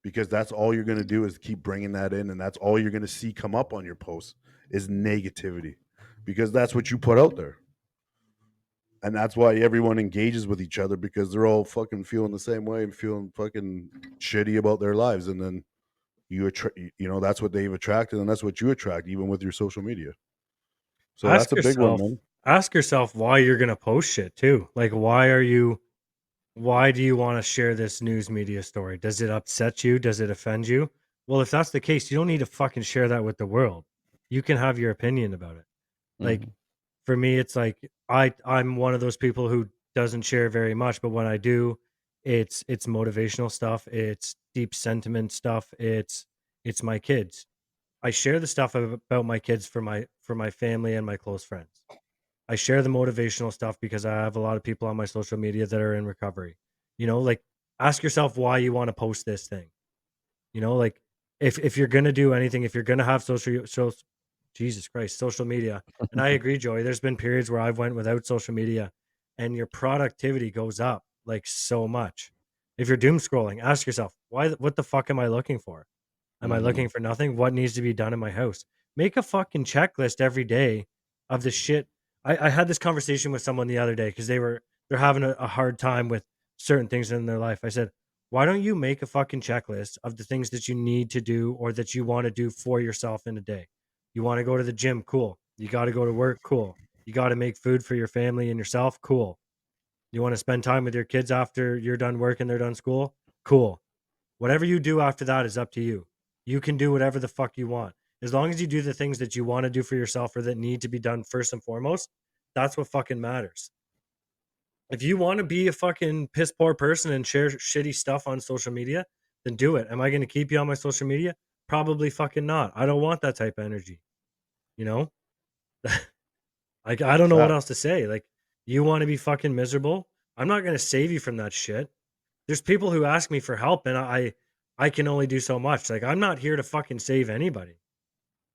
because that's all you're going to do is keep bringing that in, and that's all you're going to see come up on your posts is negativity, because that's what you put out there. And that's why everyone engages with each other, because they're all fucking feeling the same way and feeling fucking shitty about their lives. And then that's what they've attracted, and that's what you attract, even with your social media. So that's a big one, man. Ask yourself why you're gonna post shit too. Like, why do you want to share this news media story? Does it upset you? Does it offend you? Well, if that's the case, you don't need to fucking share that with the world. You can have your opinion about it. Like, for me, it's like I'm one of those people who doesn't share very much, but when I do, it's motivational stuff, it's deep sentiment stuff, it's my kids. I share the stuff about my kids for my family and my close friends. I share the motivational stuff because I have a lot of people on my social media that are in recovery. Like, ask yourself why you want to post this thing. Like, if you're gonna do anything, if you're gonna have Jesus Christ, social media. And I agree, Joey. There's been periods where I've went without social media, and your productivity goes up like so much. If you're doom scrolling, ask yourself, what the fuck am I looking for? Am I looking for nothing? What needs to be done in my house? Make a fucking checklist every day of the shit. I had this conversation with someone the other day because they're having a hard time with certain things in their life. I said, why don't you make a fucking checklist of the things that you need to do or that you want to do for yourself in a day? You want to go to the gym? Cool. You got to go to work? Cool. You got to make food for your family and yourself? Cool. You want to spend time with your kids after you're done work and they're done school? Cool. Whatever you do after that is up to you. You can do whatever the fuck you want. As long as you do the things that you want to do for yourself or that need to be done first and foremost, that's what fucking matters. If you want to be a fucking piss poor person and share shitty stuff on social media, then do it. Am I going to keep you on my social media? Probably fucking not. I don't want that type of energy. You know? Like, I don't know what else to say. Like, you want to be fucking miserable? I'm not going to save you from that shit. There's people who ask me for help, and I can only do so much. Like, I'm not here to fucking save anybody.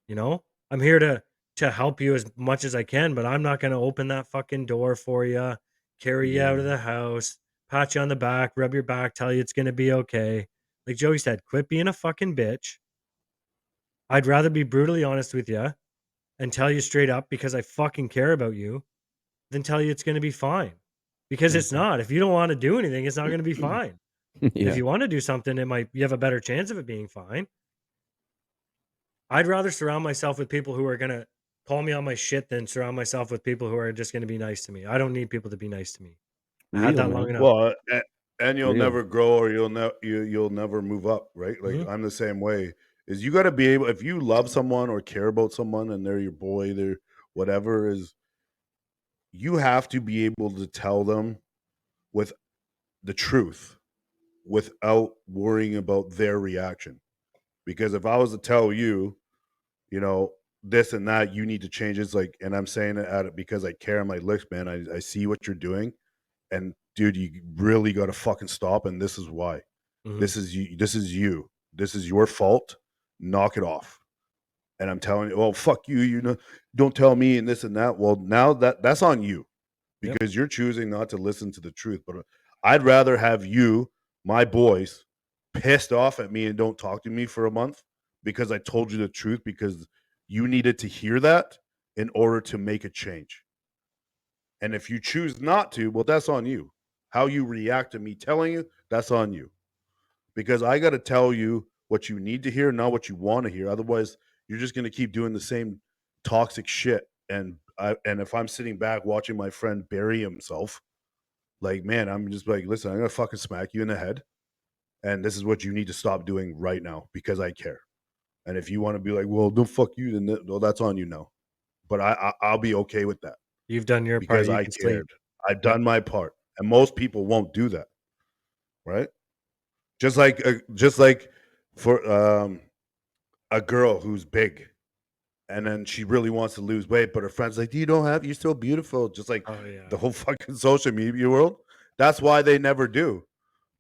I'm here to help you as much as I can, but I'm not going to open that fucking door for you, carry you out of the house, pat you on the back, rub your back, tell you it's going to be okay. Like Joey said, quit being a fucking bitch. I'd rather be brutally honest with you and tell you straight up because I fucking care about you than tell you it's going to be fine. Because it's not. If you don't want to do anything, it's not going to be fine. If you want to do something, you have a better chance of it being fine. I'd rather surround myself with people who are going to call me on my shit than surround myself with people who are just going to be nice to me. I don't need people to be nice to me. I had that long enough. Well, and you'll never grow, or you'll never move up, right? Like, I'm the same way. Is you got to be able, if you love someone or care about someone and they're your boy, they're whatever, is you have to be able to tell them with the truth without worrying about their reaction. Because if I was to tell you, this and that, you need to change. It's like, and I'm saying it at it because I care. I'm like, look, man, I see what you're doing, and dude, you really got to fucking stop. And this is why. This is you. This is you. This is your fault. Knock it off. And I'm telling you, well, fuck you. Don't tell me and this and that. Well, now that's on you, because you're choosing not to listen to the truth. But I'd rather have you, my boys, pissed off at me and don't talk to me for a month because I told you the truth, because you needed to hear that in order to make a change. And if you choose not to, well, that's on you. How you react to me telling you, that's on you. Because I got to tell you what you need to hear, not what you want to hear. Otherwise, you're just going to keep doing the same toxic shit. And if I'm sitting back watching my friend bury himself, like, man, I'm just like, listen, I'm going to fucking smack you in the head. And this is what you need to stop doing right now because I care. And if you want to be like, well, don't fuck you, then well, that's on you now. But I'll be okay with that You've done your part. because You I can sleep. cared. I've done my part. And most people won't do that. Right? Just like for a girl who's big and then she really wants to lose weight, but her friends like, you're so beautiful. Just like Oh yeah. the whole fucking social media world. That's why they never do.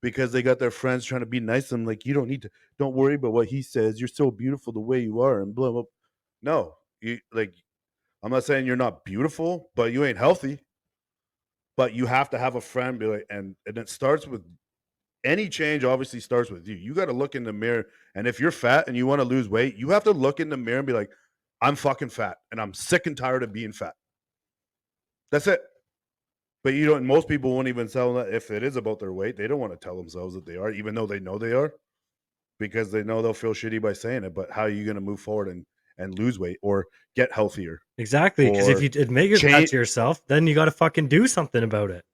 Because they got their friends trying to be nice to them, like, don't worry about what he says. You're so beautiful the way you are, and blah blah. No, I'm not saying you're not beautiful, but you ain't healthy. But you have to have a friend be like, and it starts with any change. Obviously, starts with you. You got to look in the mirror, and if you're fat and you want to lose weight, you have to look in the mirror and be like, I'm fucking fat, and I'm sick and tired of being fat. That's it. But you don't. Most people won't even tell that if it is about their weight. They don't want to tell themselves that they are, even though they know they are, because they know they'll feel shitty by saying it. But how are you going to move forward and lose weight or get healthier Exactly. Because if or you admit you're fat change? to yourself, then you got to fucking do something about it.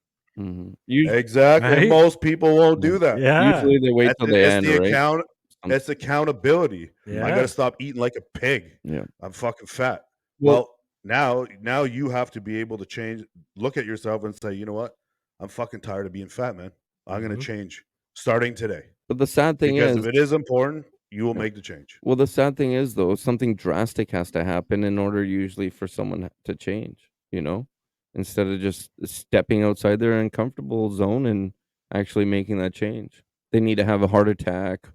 Exactly. And Right? most people won't do that. Yeah. Usually they wait till the It's end, the right? It's accountability. I got to Yeah. stop eating like a pig. Yeah. I'm fucking fat. Well, Well, now you have to be able to change. Look at yourself and say, you know what? I'm fucking tired of being fat, man. I'm going to change starting today. but the sad thing Because if is, it is important, you will yeah. make the change. Well, the sad thing is, though, something drastic has to happen in order usually for someone to change, instead of just stepping outside their uncomfortable zone and actually making that change. They need to have a heart attack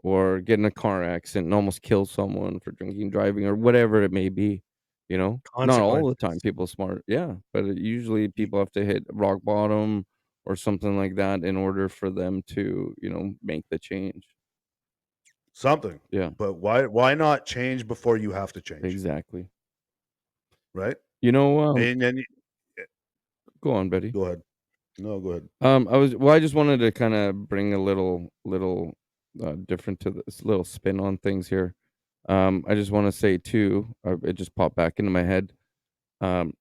or get in a car accident and almost kill someone for drinking, driving, or whatever it may be. Not all the time Consequences. people smart, yeah, but usually people have to hit rock bottom or something like that in order for them to, make the change. Something. Yeah, But why not change before you have to change? exactly. Right? You know, And then go on, Betty. go ahead. No, go ahead. I just wanted to kind of bring a little different to this little spin on things here. I just want to say too, it just popped back into my head. Um,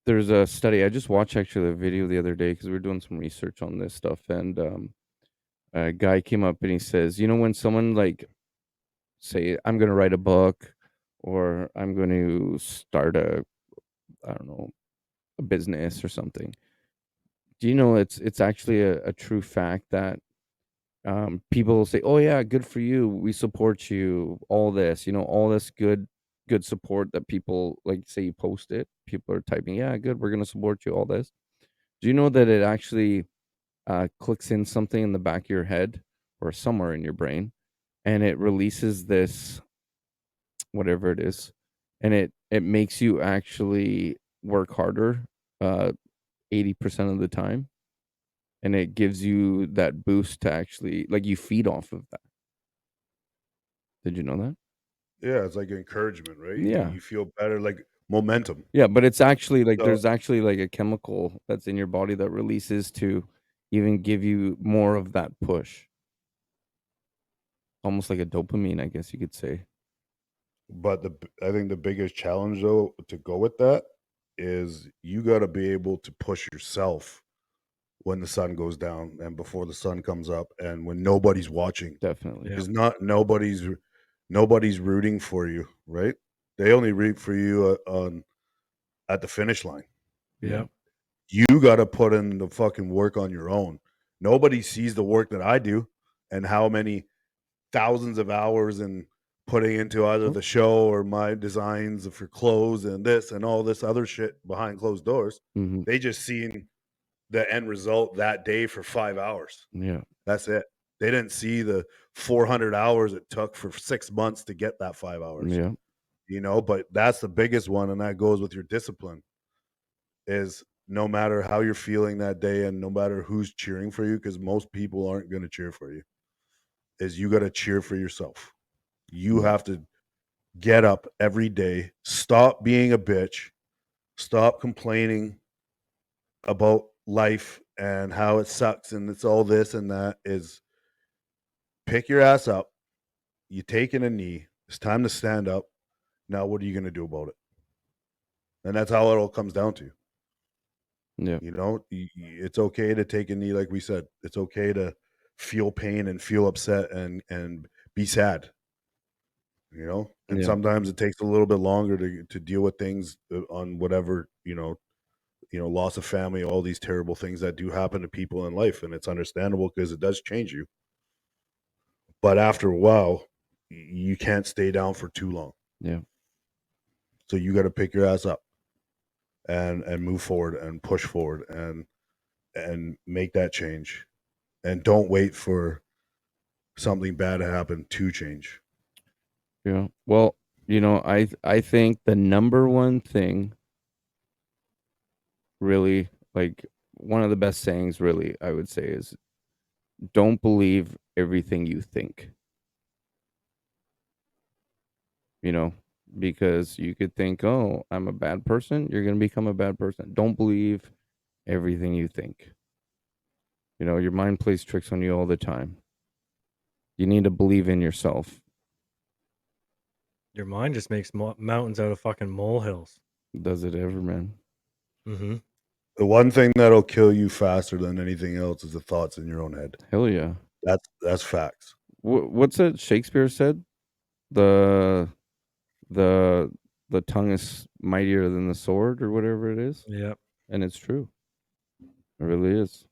there's a study I just watched actually a video the other day because we were doing some research on this stuff, and a guy came up and he says, when someone like say, I'm going to write a book or I'm going to start I don't know, a business or something. Do you know it's actually a true fact that people will say, "Oh yeah, good for you. We support you." All this, all this good support that people like say you post it. People are typing, "Yeah, good. We're gonna support you." All this. Do you know that it actually clicks in something in the back of your head or somewhere in your brain, and it releases this whatever it is, and it makes you actually work harder, 80% of the time, and it gives you that boost to actually like you feed off of that. Did you know that? Yeah, it's like encouragement, right? Yeah. You feel better, like momentum. Yeah, but it's actually like So, there's actually like a chemical that's in your body that releases to even give you more of that push. Almost like a dopamine, I guess you could say. but I think the biggest challenge though to go with that is you got to be able to push yourself when the sun goes down and before the sun comes up and when nobody's watching Definitely. Yeah. because not nobody's rooting for you, right? They only root for you on at the finish line. Yeah. You got to put in the fucking work on your own. Nobody sees the work that I do and how many thousands of hours and putting into either the show or my designs for clothes and this and all this other shit behind closed doors. Mm-hmm. They just seen the end result that day for 5 hours. Yeah. That's it. They didn't see the 400 hours it took for 6 months to get that 5 hours. Yeah. But that's the biggest one, and that goes with your discipline is no matter how you're feeling that day and no matter who's cheering for you, because most people aren't going to cheer for you, is you got to cheer for yourself. You have to get up every day, stop being a bitch, stop complaining about life and how it sucks and it's all this and that, is pick your ass up you taking a knee. It's time to stand up. Now, what are you going to do about it? And that's how it all comes down to. Yeah. You know, it's okay to take a knee, like we said. It's okay to feel pain and feel upset and be sad. You know, and Yeah. sometimes it takes a little bit longer to deal with things on whatever loss of family, all these terrible things that do happen to people in life, and it's understandable because it does change you. But after a while, you can't stay down for too long. Yeah. So you got to pick your ass up and move forward and push forward and make that change. And don't wait for something bad to happen to change. Yeah. Well, I think the number one thing, really, like one of the best sayings, really, I would say, is don't believe everything you think. Because you could think, oh, I'm a bad person. You're going to become a bad person. Don't believe everything you think. Your mind plays tricks on you all the time. You need to believe in yourself. Your mind just makes mountains out of fucking molehills. Does it ever, man? Mm-hmm. The one thing that'll kill you faster than anything else is the thoughts in your own head. Hell yeah. That's facts. What's it Shakespeare said? The tongue is mightier than the sword, or whatever it is. Yep. And it's true. It really is.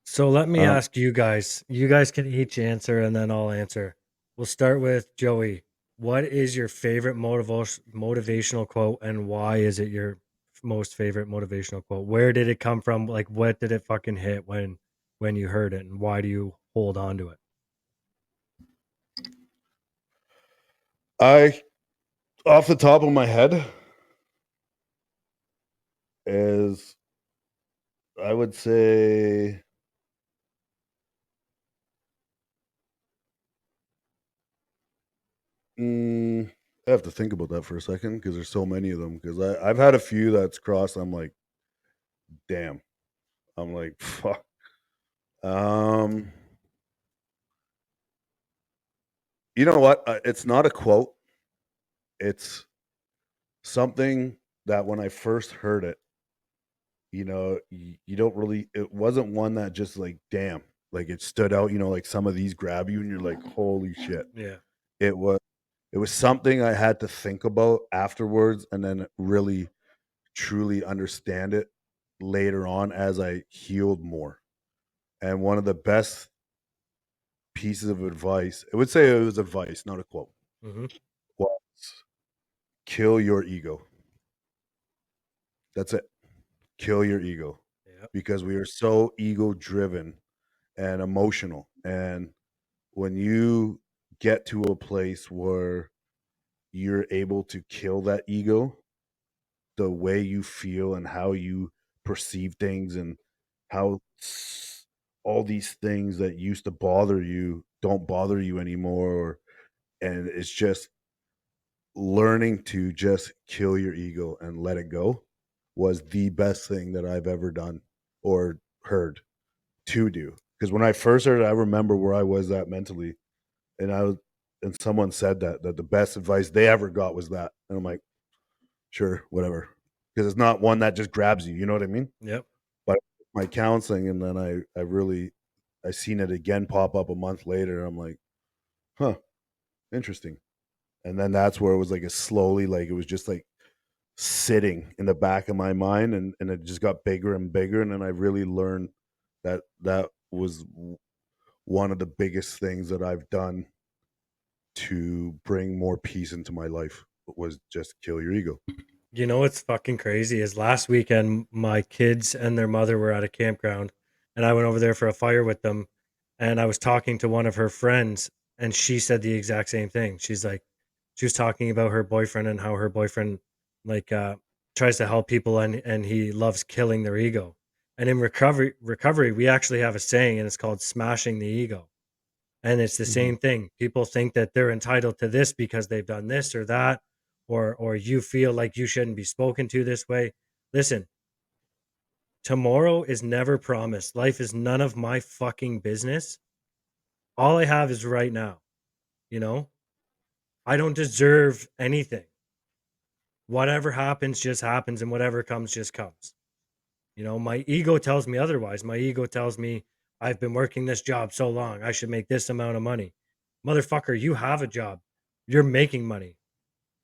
So let me ask you guys. You guys can each answer, and then I'll answer. We'll start with Joey. What is your favorite motivational quote, and why is it your most favorite motivational quote? Where did it come from? Like, what did it fucking hit when you heard it, and why do you hold on to it? Off the top of my head, is I would say I have to think about that for a second because there's so many of them. Because I've had a few that's crossed. I'm like, damn. I'm like, fuck. You know what? It's not a quote. It's something that when I first heard it, you don't really. It wasn't one that just like, damn, like it stood out. Like some of these grab you, and you're like, holy shit. Yeah. It was something I had to think about afterwards, and then really, truly understand it later on as I healed more. And one of the best pieces of advice, I would say it was advice, not a quote, Mm-hmm. was kill your ego. That's it. Kill your ego. Yep. Because we are so ego driven and emotional. And when you get to a place where you're able to kill that ego, the way you feel and how you perceive things and how all these things that used to bother you don't bother you anymore, and it's just learning to just kill your ego and let it go was the best thing that I've ever done or heard to do. Because when I first heard it, I remember where I was at mentally, and someone said that the best advice they ever got was that, and I'm like, sure, whatever, because it's not one that just grabs you. You know what I mean? Yep. But my counseling, and then I seen it again pop up a month later. I'm like, huh, interesting. And then that's where it was like a slowly, like it was just like sitting in the back of my mind, and it just got bigger and bigger. And then I really learned that was one of the biggest things that I've done to bring more peace into my life was just kill your ego. You know what's fucking crazy is last weekend my kids and their mother were at a campground, and I went over there for a fire with them, and I was talking to one of her friends, and she said the exact same thing. She's like, she was talking about her boyfriend and how her boyfriend like tries to help people, and he loves killing their ego. And in recovery we actually have a saying, and it's called smashing the ego. And it's the same thing. People think that they're entitled to this because they've done this or that, or you feel like you shouldn't be spoken to this way. Listen, tomorrow is never promised. Life is none of my fucking business. All I have is right now, you know? I don't deserve anything. Whatever happens just happens, and whatever comes just comes. My ego tells me otherwise. My ego tells me I've been working this job so long, I should make this amount of money. Motherfucker, you have a job. You're making money.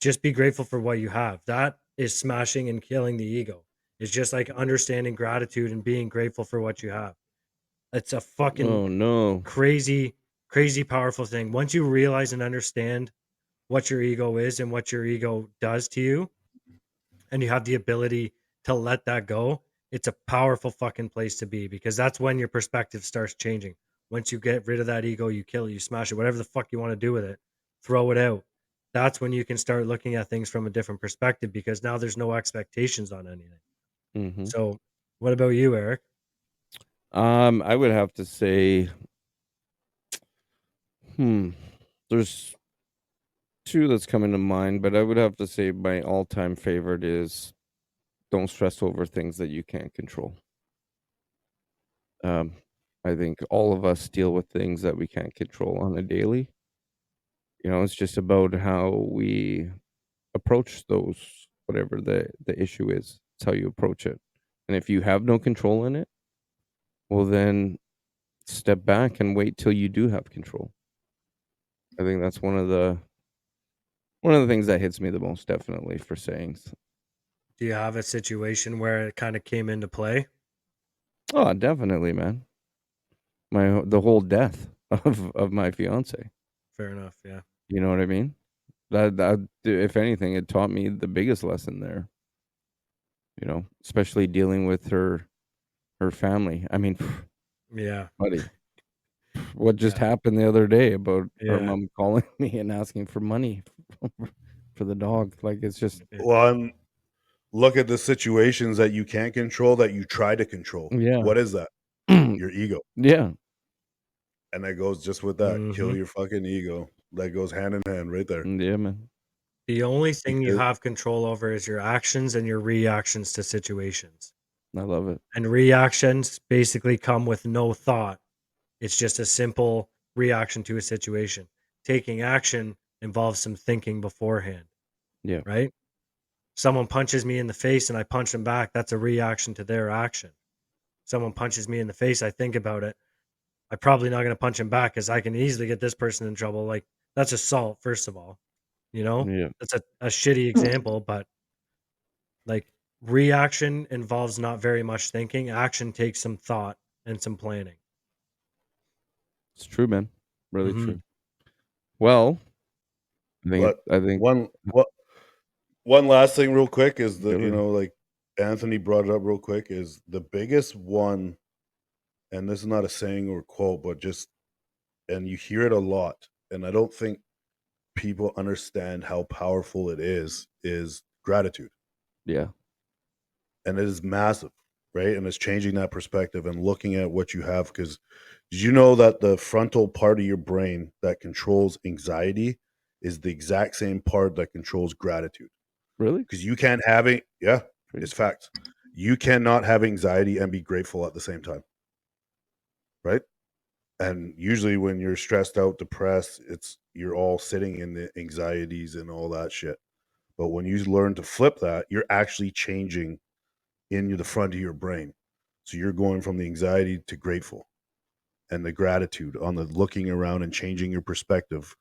Just be grateful for what you have. That is smashing and killing the ego. It's just like understanding gratitude and being grateful for what you have. It's a fucking Oh no. crazy, crazy powerful thing. Once you realize and understand what your ego is and what your ego does to you, and you have the ability to let that go, it's a powerful fucking place to be, because that's when your perspective starts changing. Once you get rid of that ego, you kill it, you smash it, whatever the fuck you want to do with it, throw it out. That's when you can start looking at things from a different perspective, because now there's no expectations on anything. Mm-hmm. So, what about you, Eric? I would have to say, there's two that's coming to mind, but I would have to say my all-time favorite is don't stress over things that you can't control. I think all of us deal with things that we can't control on a daily. It's just about how we approach those, whatever the issue is. It's how you approach it. And if you have no control in it, well then step back and wait till you do have control. I think that's one of the things that hits me the most, definitely, for sayings. Do you have a situation where it kind of came into play? Oh, definitely, man. The whole death of my fiance. Fair enough. Yeah. You know what I mean? That if anything, it taught me the biggest lesson there. Especially dealing with her family. I mean, Yeah. buddy, what just Yeah. happened the other day about our Yeah. mom calling me and asking for money for the dog? Like, it's just, Well, look at the situations that you can't control that you try to control. yeah. What is that? Your ego. Yeah. And that goes just with that. Kill Mm-hmm. your fucking ego. That goes hand in hand right there. Yeah, man. The only thing you Because have control over is your actions and your reactions to situations. I love it. And reactions basically come with no thought. It's just a simple reaction to a situation. Taking action involves some thinking beforehand, Yeah. right? Someone punches me in the face and I punch them back. That's a reaction to their action. Someone punches me in the face, I think about it. I'm probably not going to punch him back because I can easily get this person in trouble. Like, that's assault, first of all. Yeah. That's a shitty example, but like, reaction involves not very much thinking. Action takes some thought and some planning. It's true, man. Really Hmm. true. Well, but I think one last thing real quick is Sure. like Anthony brought it up real quick, is the biggest one, and this is not a saying or quote, but just, and you hear it a lot, and I don't think people understand how powerful it is gratitude. Yeah. And it is massive, right? And it's changing that perspective and looking at what you have. Because did you know that the frontal part of your brain that controls anxiety is the exact same part that controls gratitude? Really? Because you can't have it. Yeah, Crazy. it's facts. You cannot have anxiety and be grateful at the same time, right? And usually when you're stressed out, depressed, you're all sitting in the anxieties and all that shit. But when you learn to flip that, you're actually changing in the front of your brain. So you're going from the anxiety to grateful, and the gratitude on the looking around and changing your perspective,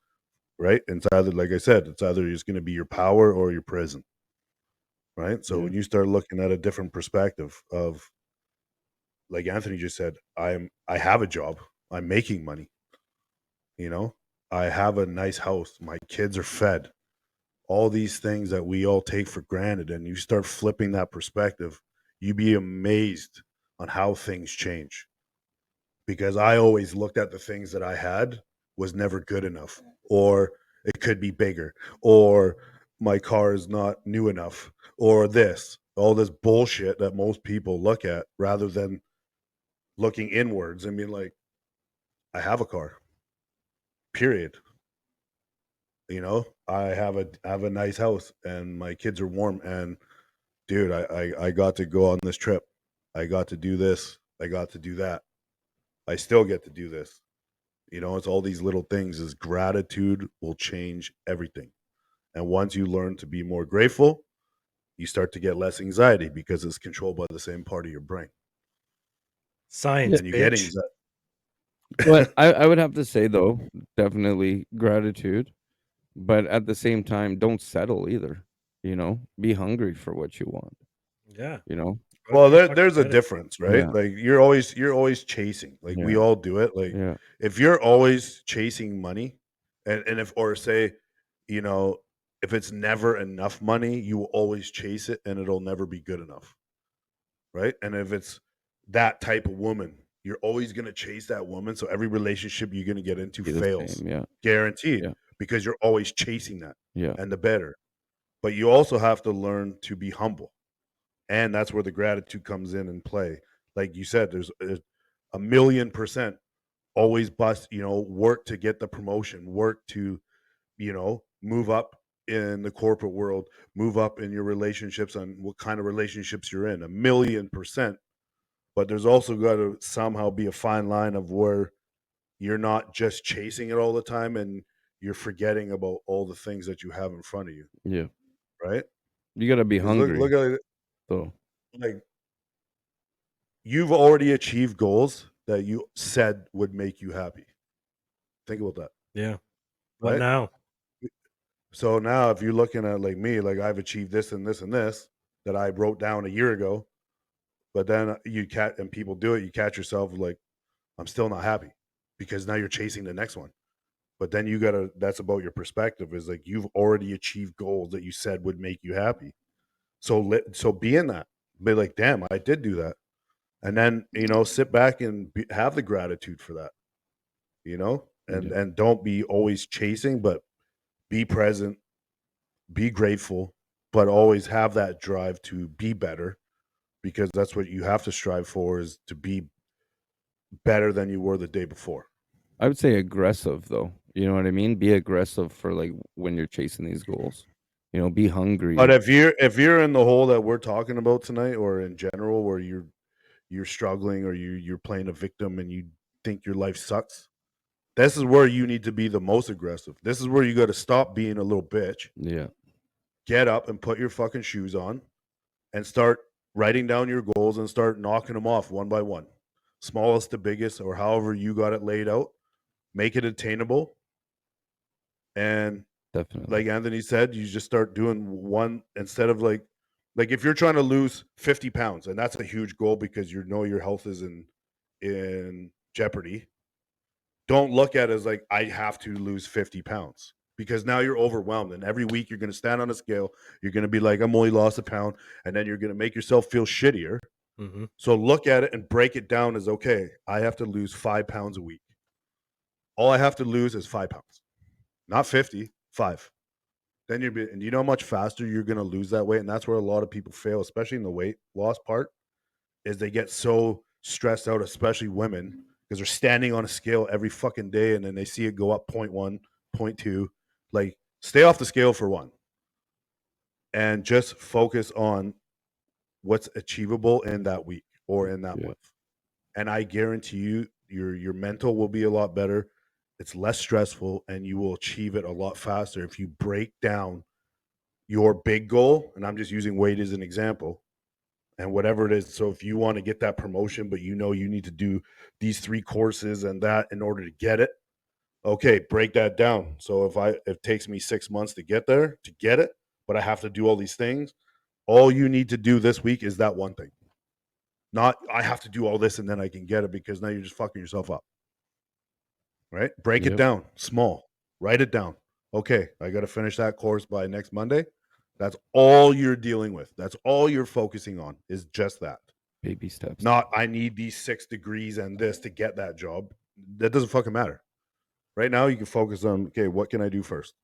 right? And it's either, like I said, it's either it's going to be your power or your prison, right? So Yeah. when you start looking at a different perspective of, like Anthony just said, I have a job, I'm making money, I have a nice house, my kids are fed, all these things that we all take for granted, and you start flipping that perspective, you'd be amazed on how things change. Because I always looked at the things that I had was never good enough, or it could be bigger, or my car is not new enough, or all this bullshit that most people look at, rather than looking inwards and being like, I have a car, period. I have a nice house and my kids are warm, and dude, I got to go on this trip. I got to do this. I got to do that. I still get to do this. It's all these little things. Is gratitude will change everything. And once you learn to be more grateful, you start to get less anxiety because it's controlled by the same part of your brain. Science, And you get bitch. anxiety. But I would have to say though, definitely gratitude, but at the same time, don't settle either. Be hungry for what you want. Yeah. You know, Well, Gotta fucking there's a get it. difference, right? yeah, Like you're always chasing. Like we yeah, all do it. Like yeah, if you're always chasing money, and if or say, you know, if it's never enough money, you will always chase it, and it'll never be good enough, right? And if it's that type of woman, you're always gonna chase that woman. So every relationship you're gonna get into be the fails, same. Yeah, guaranteed, yeah, because you're always chasing that yeah, and the better. But you also have to learn to be humble, and that's where the gratitude comes in and play. Like you said, there's a million percent always work to get the promotion, work to move up in the corporate world, move up in your relationships on what kind of relationships you're in, 1,000,000%. But there's also got to somehow be a fine line of where you're not just chasing it all the time and you're forgetting about all the things that you have in front of you, yeah. right? You gotta be Because look hungry at it, though. like you've already achieved goals that you said would make you happy. Think about that, Yeah. What right? now? So now if you're looking at like me, like I've achieved this and this and this that I wrote down a year ago, but then and people do it, you catch yourself like, I'm still not happy because now you're chasing the next one. But then that's about your perspective is like you've already achieved goals that you said would make you happy. So be in that. Be like, damn, I did do that. And then, sit back and have the gratitude for that, and Yeah. don't be always chasing, but be present, be grateful, but always have that drive to be better because that's what you have to strive for is to be better than you were the day before. I would say aggressive though. You know what I mean? Be aggressive for like when you're chasing these goals. Be But hungry. if you're in the hole that we're talking about tonight or in general where you're struggling or you're playing a victim and you think your life sucks, this is where you need to be the most aggressive. This is where you got to stop being a little bitch, Yeah. get up and put your fucking shoes on and start writing down your goals and start knocking them off one by one, smallest to biggest, or however you got it laid out. Make it attainable, and Definitely. like Anthony said, you just start doing one instead of like if you're trying to lose 50 pounds, and that's a huge goal because your health is in jeopardy. Don't look at it as like I have to lose 50 pounds because now you're overwhelmed. And every week you're going to stand on a scale. You're going to be like, I'm only lost a pound. And then you're going to make yourself feel shittier. Mm-hmm. So look at it and break it down as okay, I have to lose 5 pounds a week. All I have to lose is 5 pounds, not 50, 5. Then and you know how much faster you're going to lose that weight. And that's where a lot of people fail, especially in the weight loss part, is they get so stressed out, especially women, because they're standing on a scale every fucking day and then they see it go up 0.1, 0.2. Like, stay off the scale for one and just focus on what's achievable in that week or in that Yeah. month. And I guarantee you, your mental will be a lot better. It's less stressful and you will achieve it a lot faster if you break down your big goal. And I'm just using weight as an example and whatever it is. So if you want to get that promotion, but you need to do these 3 courses and that in order to get it, okay, break that down. So if it takes me 6 months to get there to get it, but I have to do all these things, all you need to do this week is that one thing. Not I have to do all this and then I can get it because now you're just fucking yourself up. Right? Break it Yep. down, small. Write it down. Okay, I got to finish that course by next Monday. That's all you're dealing with. That's all you're focusing on is just that. Baby steps. Not I need these 6 degrees and this to get that job. That doesn't fucking matter. Right now, you can focus on okay, what can I do first?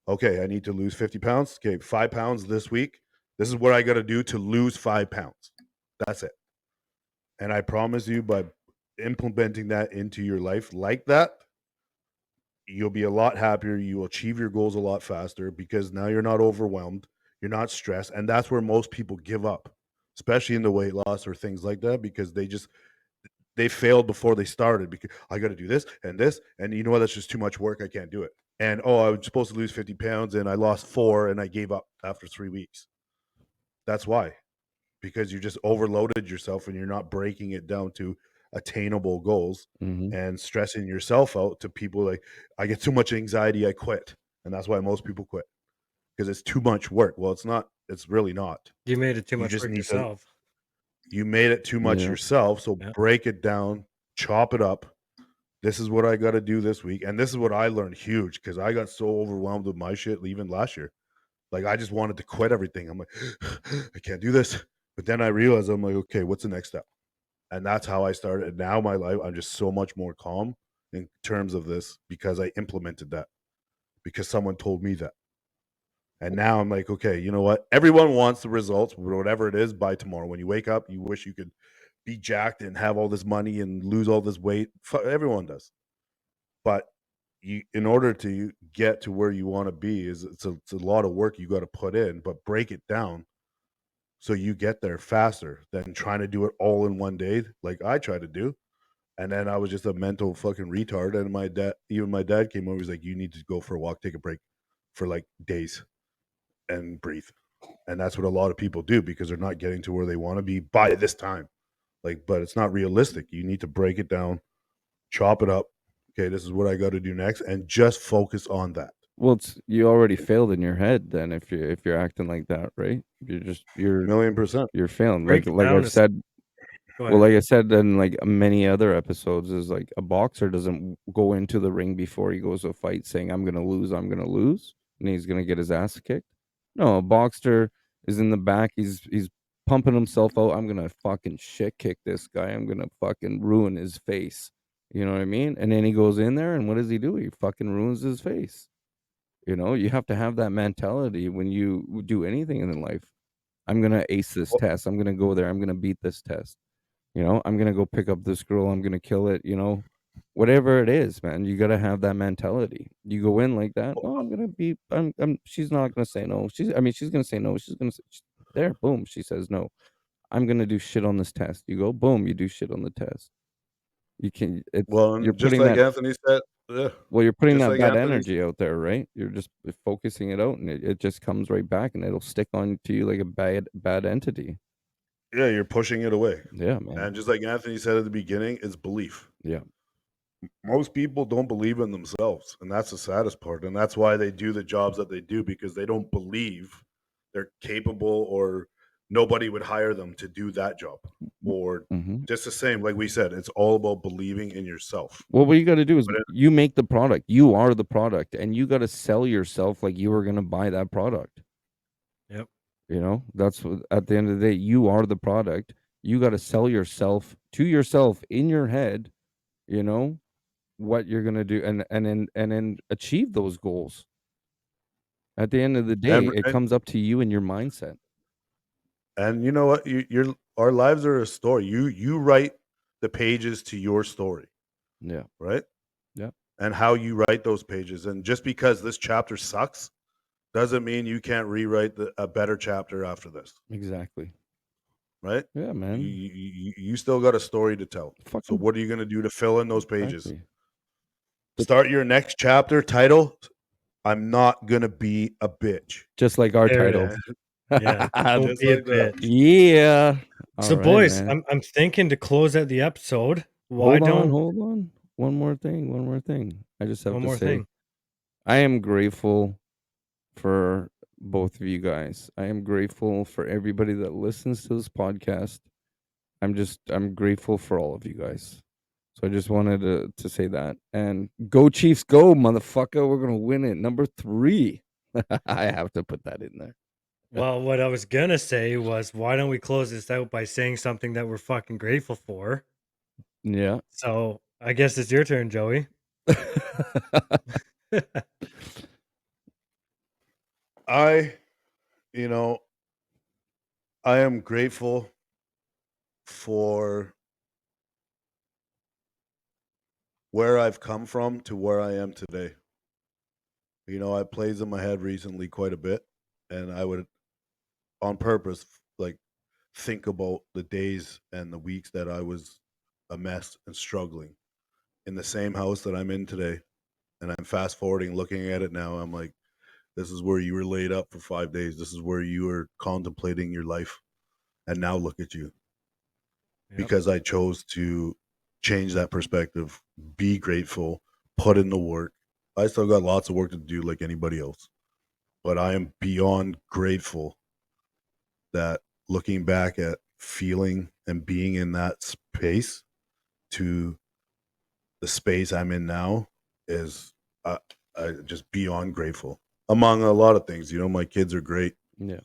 Okay, I need to lose 50 pounds. Okay, 5 pounds this week. This is what I got to do to lose 5 pounds. That's it. And I promise you, by implementing that into your life like that, you'll be a lot happier. You will achieve your goals a lot faster because now you're not overwhelmed. You're not stressed. And that's where most people give up, especially in the weight loss or things like that, because they failed before they started because I got to do this, and you know what? That's just too much work. I can't do it. And I was supposed to lose 50 pounds, and I lost 4, and I gave up after 3 weeks. That's why, because you just overloaded yourself, and you're not breaking it down to attainable goals and stressing yourself out to people like, I get too much anxiety, I quit. And that's why most people quit, because it's too much work. Well, it's not. It's really not. You made it too You much just work need to. yourself. You made it too much Yeah. yourself, so Yeah. break it down, chop it up. This is what I got to do this week, and this is what I learned huge, because I got so overwhelmed with my shit even last year. Like, I just wanted to quit everything. I'm like, I can't do this. But then I realized, I'm like, okay, what's the next step? And that's how I started. And now my life, I'm just so much more calm in terms of this, because I implemented that, because someone told me that. And now I'm like, okay, you know what? Everyone wants the results, whatever it is, by tomorrow. When you wake up, you wish you could be jacked and have all this money and lose all this weight. Everyone does. But in order to get to where you want to be, it's a lot of work you got to put in, but break it down so you get there faster than trying to do it all in one day, like I try to do. And then I was just a mental fucking retard. And my dad came over. He's like, you need to go for a walk, take a break for like days and breathe. And that's what a lot of people do, because they're not getting to where they want to be by this time. Like, but it's not realistic. You need to break it down, chop it up. Okay, this is what I got to do next, and just focus on that. Well, you already failed in your head then if you're acting like that, right? You're 1,000,000%. you're failing. Break Like it down I've to said, Go well, ahead. like I said in like many other episodes, is like a boxer doesn't go into the ring before he goes to a fight saying, I'm gonna lose, and he's gonna get his ass kicked. No, a boxer is in the back, he's pumping himself out. I'm gonna fucking shit kick this guy. I'm gonna fucking ruin his face. You know what I mean? And then he goes in there, and what does he do? He fucking ruins his face. You know, you have to have that mentality when you do anything in life. I'm gonna ace this test. I'm gonna go there. I'm gonna beat this test. You know, I'm gonna go pick up this girl. I'm gonna kill it. You know, whatever it is, man. You gotta have that mentality. You go in like that. Oh, I'm gonna be. I'm. She's not gonna say no. She's gonna say no. She's gonna say, there. Boom. She says no. I'm gonna do shit on this test. You go. Boom. You do shit on the test. You can. Well, You're and just putting like that. Anthony said, Well, you're putting just that like bad Anthony, energy out there, right? You're just focusing it out, and it just comes right back, and it'll stick on to you like a bad entity. yeah, you're pushing it away. Yeah, man. And just like Anthony said at the beginning, it's belief. Yeah. Most people don't believe in themselves, and that's the saddest part. And that's why they do the jobs that they do, because they don't believe they're capable, or nobody would hire them to do that job. Or just the same, like we said, it's all about believing in yourself. Well, what you got to do is you make the product. You are the product, and you got to sell yourself like you were going to buy that product. Yep. You know, that's what, at the end of the day, you are the product. You got to sell yourself to yourself in your head, you know, what you're going to do, and then achieve those goals. At the end of the day, it comes up to you and your mindset. And you know what? Our lives are a story. You write the pages to your story. Yeah. Right? Yeah. And how you write those pages. And just because this chapter sucks doesn't mean you can't rewrite a better chapter after this. Exactly. Right? Yeah, man. You still got a story to tell. So what are you going to do to fill in those pages? Exactly. Start your next chapter title, I'm not going to be a bitch. Just like our There it title. is. Yeah. Don't Just be a like that. bitch. Yeah. So, All right, boys, man. I'm thinking to close out the episode. Hold on. One more thing. I just have One to more say, thing. I am grateful for both of you guys. I am grateful for everybody that listens to this podcast. I'm grateful for all of you guys. So I just wanted to say that. And go Chiefs, go, motherfucker. We're gonna win it. Number 3. I have to put that in there. Well, what I was gonna say was, why don't we close this out by saying something that we're fucking grateful for? Yeah. So I guess it's your turn, Joey. I am grateful for where I've come from to where I am today. I plays in my head recently quite a bit, and I would, on purpose, like, think about the days and the weeks that I was a mess and struggling in the same house that I'm in today. And I'm fast forwarding, looking at it now. I'm like, this is where you were laid up for 5 days. This is where you were contemplating your life. And now look at you. Yep. Because I chose to change that perspective, be grateful, put in the work. I still got lots of work to do like anybody else. But I am beyond grateful that looking back at feeling and being in that space to the space I'm in now is I just beyond grateful. Among a lot of things, my kids are great. Yeah.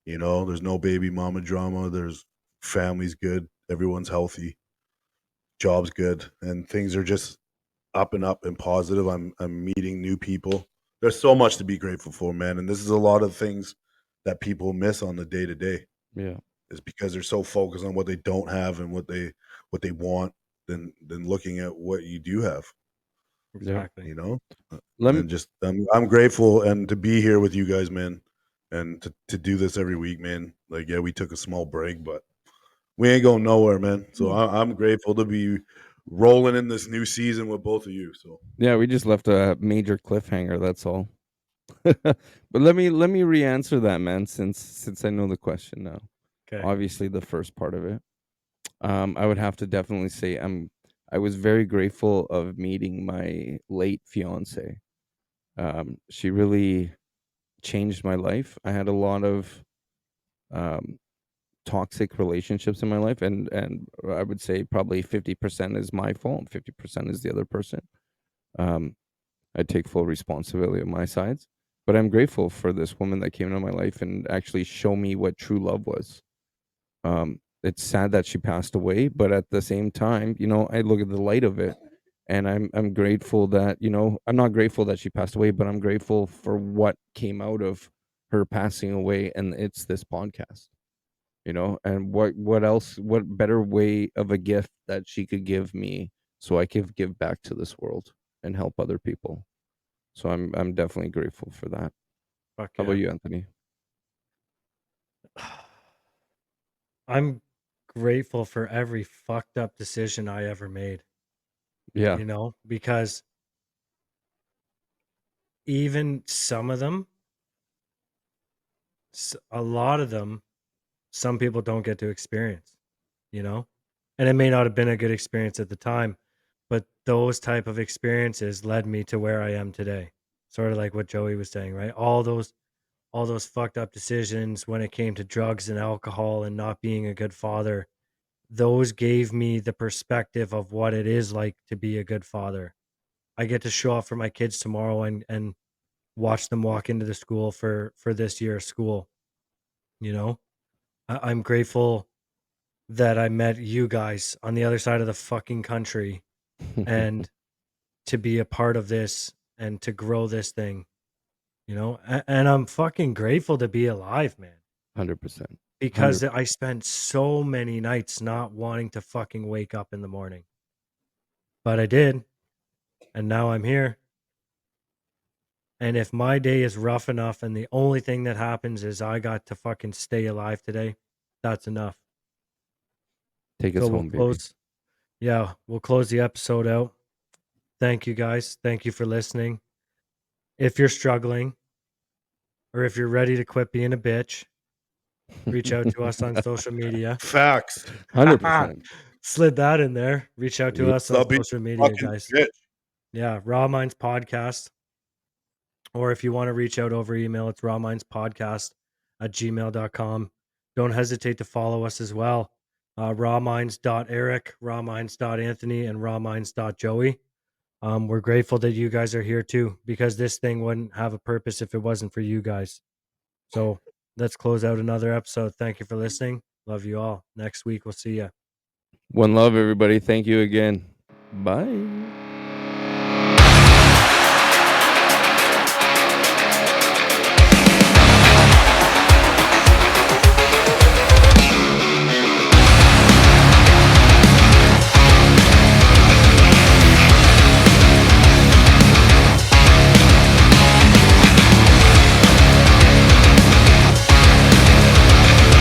There's no baby mama drama. There's family's good. Everyone's healthy. Job's good, and things are just up and up and positive. I'm meeting new people. There's so much to be grateful for, man. And this is a lot of things that people miss on the day to day. Yeah. Is because they're so focused on what they don't have and what they want than looking at what you do have. Exactly. And just I'm grateful and to be here with you guys, man, and to do this every week, man. Like, yeah, we took a small break, but we ain't going nowhere, man. So I'm grateful to be rolling in this new season with both of you. So yeah, we just left a major cliffhanger. That's all. But let me re-answer that, man, since I know the question now. Okay. Obviously, the first part of it. I would have to definitely say I was very grateful of meeting my late fiance. She really changed my life. I had a lot of toxic relationships in my life, and I would say probably 50% is my fault, 50% is the other person. I take full responsibility on my sides, but I'm grateful for this woman that came into my life and actually show me what true love was. It's sad that she passed away, but at the same time, I look at the light of it, and I'm grateful that, I'm not grateful that she passed away, but I'm grateful for what came out of her passing away, and it's this podcast. And what else, what better way of a gift that she could give me so I could give back to this world and help other people. So I'm definitely grateful for that. Fuck How yeah. about you, Anthony? I'm grateful for every fucked up decision I ever made, Yeah. because even some of them, a lot of them, some people don't get to experience, and it may not have been a good experience at the time, but those type of experiences led me to where I am today. Sort of like what Joey was saying, right? All those fucked up decisions when it came to drugs and alcohol and not being a good father, those gave me the perspective of what it is like to be a good father. I get to show up for my kids tomorrow and watch them walk into the school for this year's school. I'm grateful that I met you guys on the other side of the fucking country and to be a part of this and to grow this thing, and I'm fucking grateful to be alive, man. 100%. Because I spent so many nights not wanting to fucking wake up in the morning. But I did. And now I'm here. And if my day is rough enough and the only thing that happens is I got to fucking stay alive today, that's enough. Take us home, baby. We'll close the episode out. Thank you guys. Thank you for listening. If you're struggling or if you're ready to quit being a bitch, reach out to us on social media. Facts. 100%. Slid that in there. Reach out to us on social media, guys. Bitch. Yeah, Raw Minds Podcast. Or if you want to reach out over email, it's rawmindspodcast@gmail.com. Don't hesitate to follow us as well. Rawminds.Erick, rawminds.Anthony, and rawminds.Joey. We're grateful that you guys are here too, because this thing wouldn't have a purpose if it wasn't for you guys. So let's close out another episode. Thank you for listening. Love you all. Next week, we'll see you. One love, everybody. Thank you again. Bye.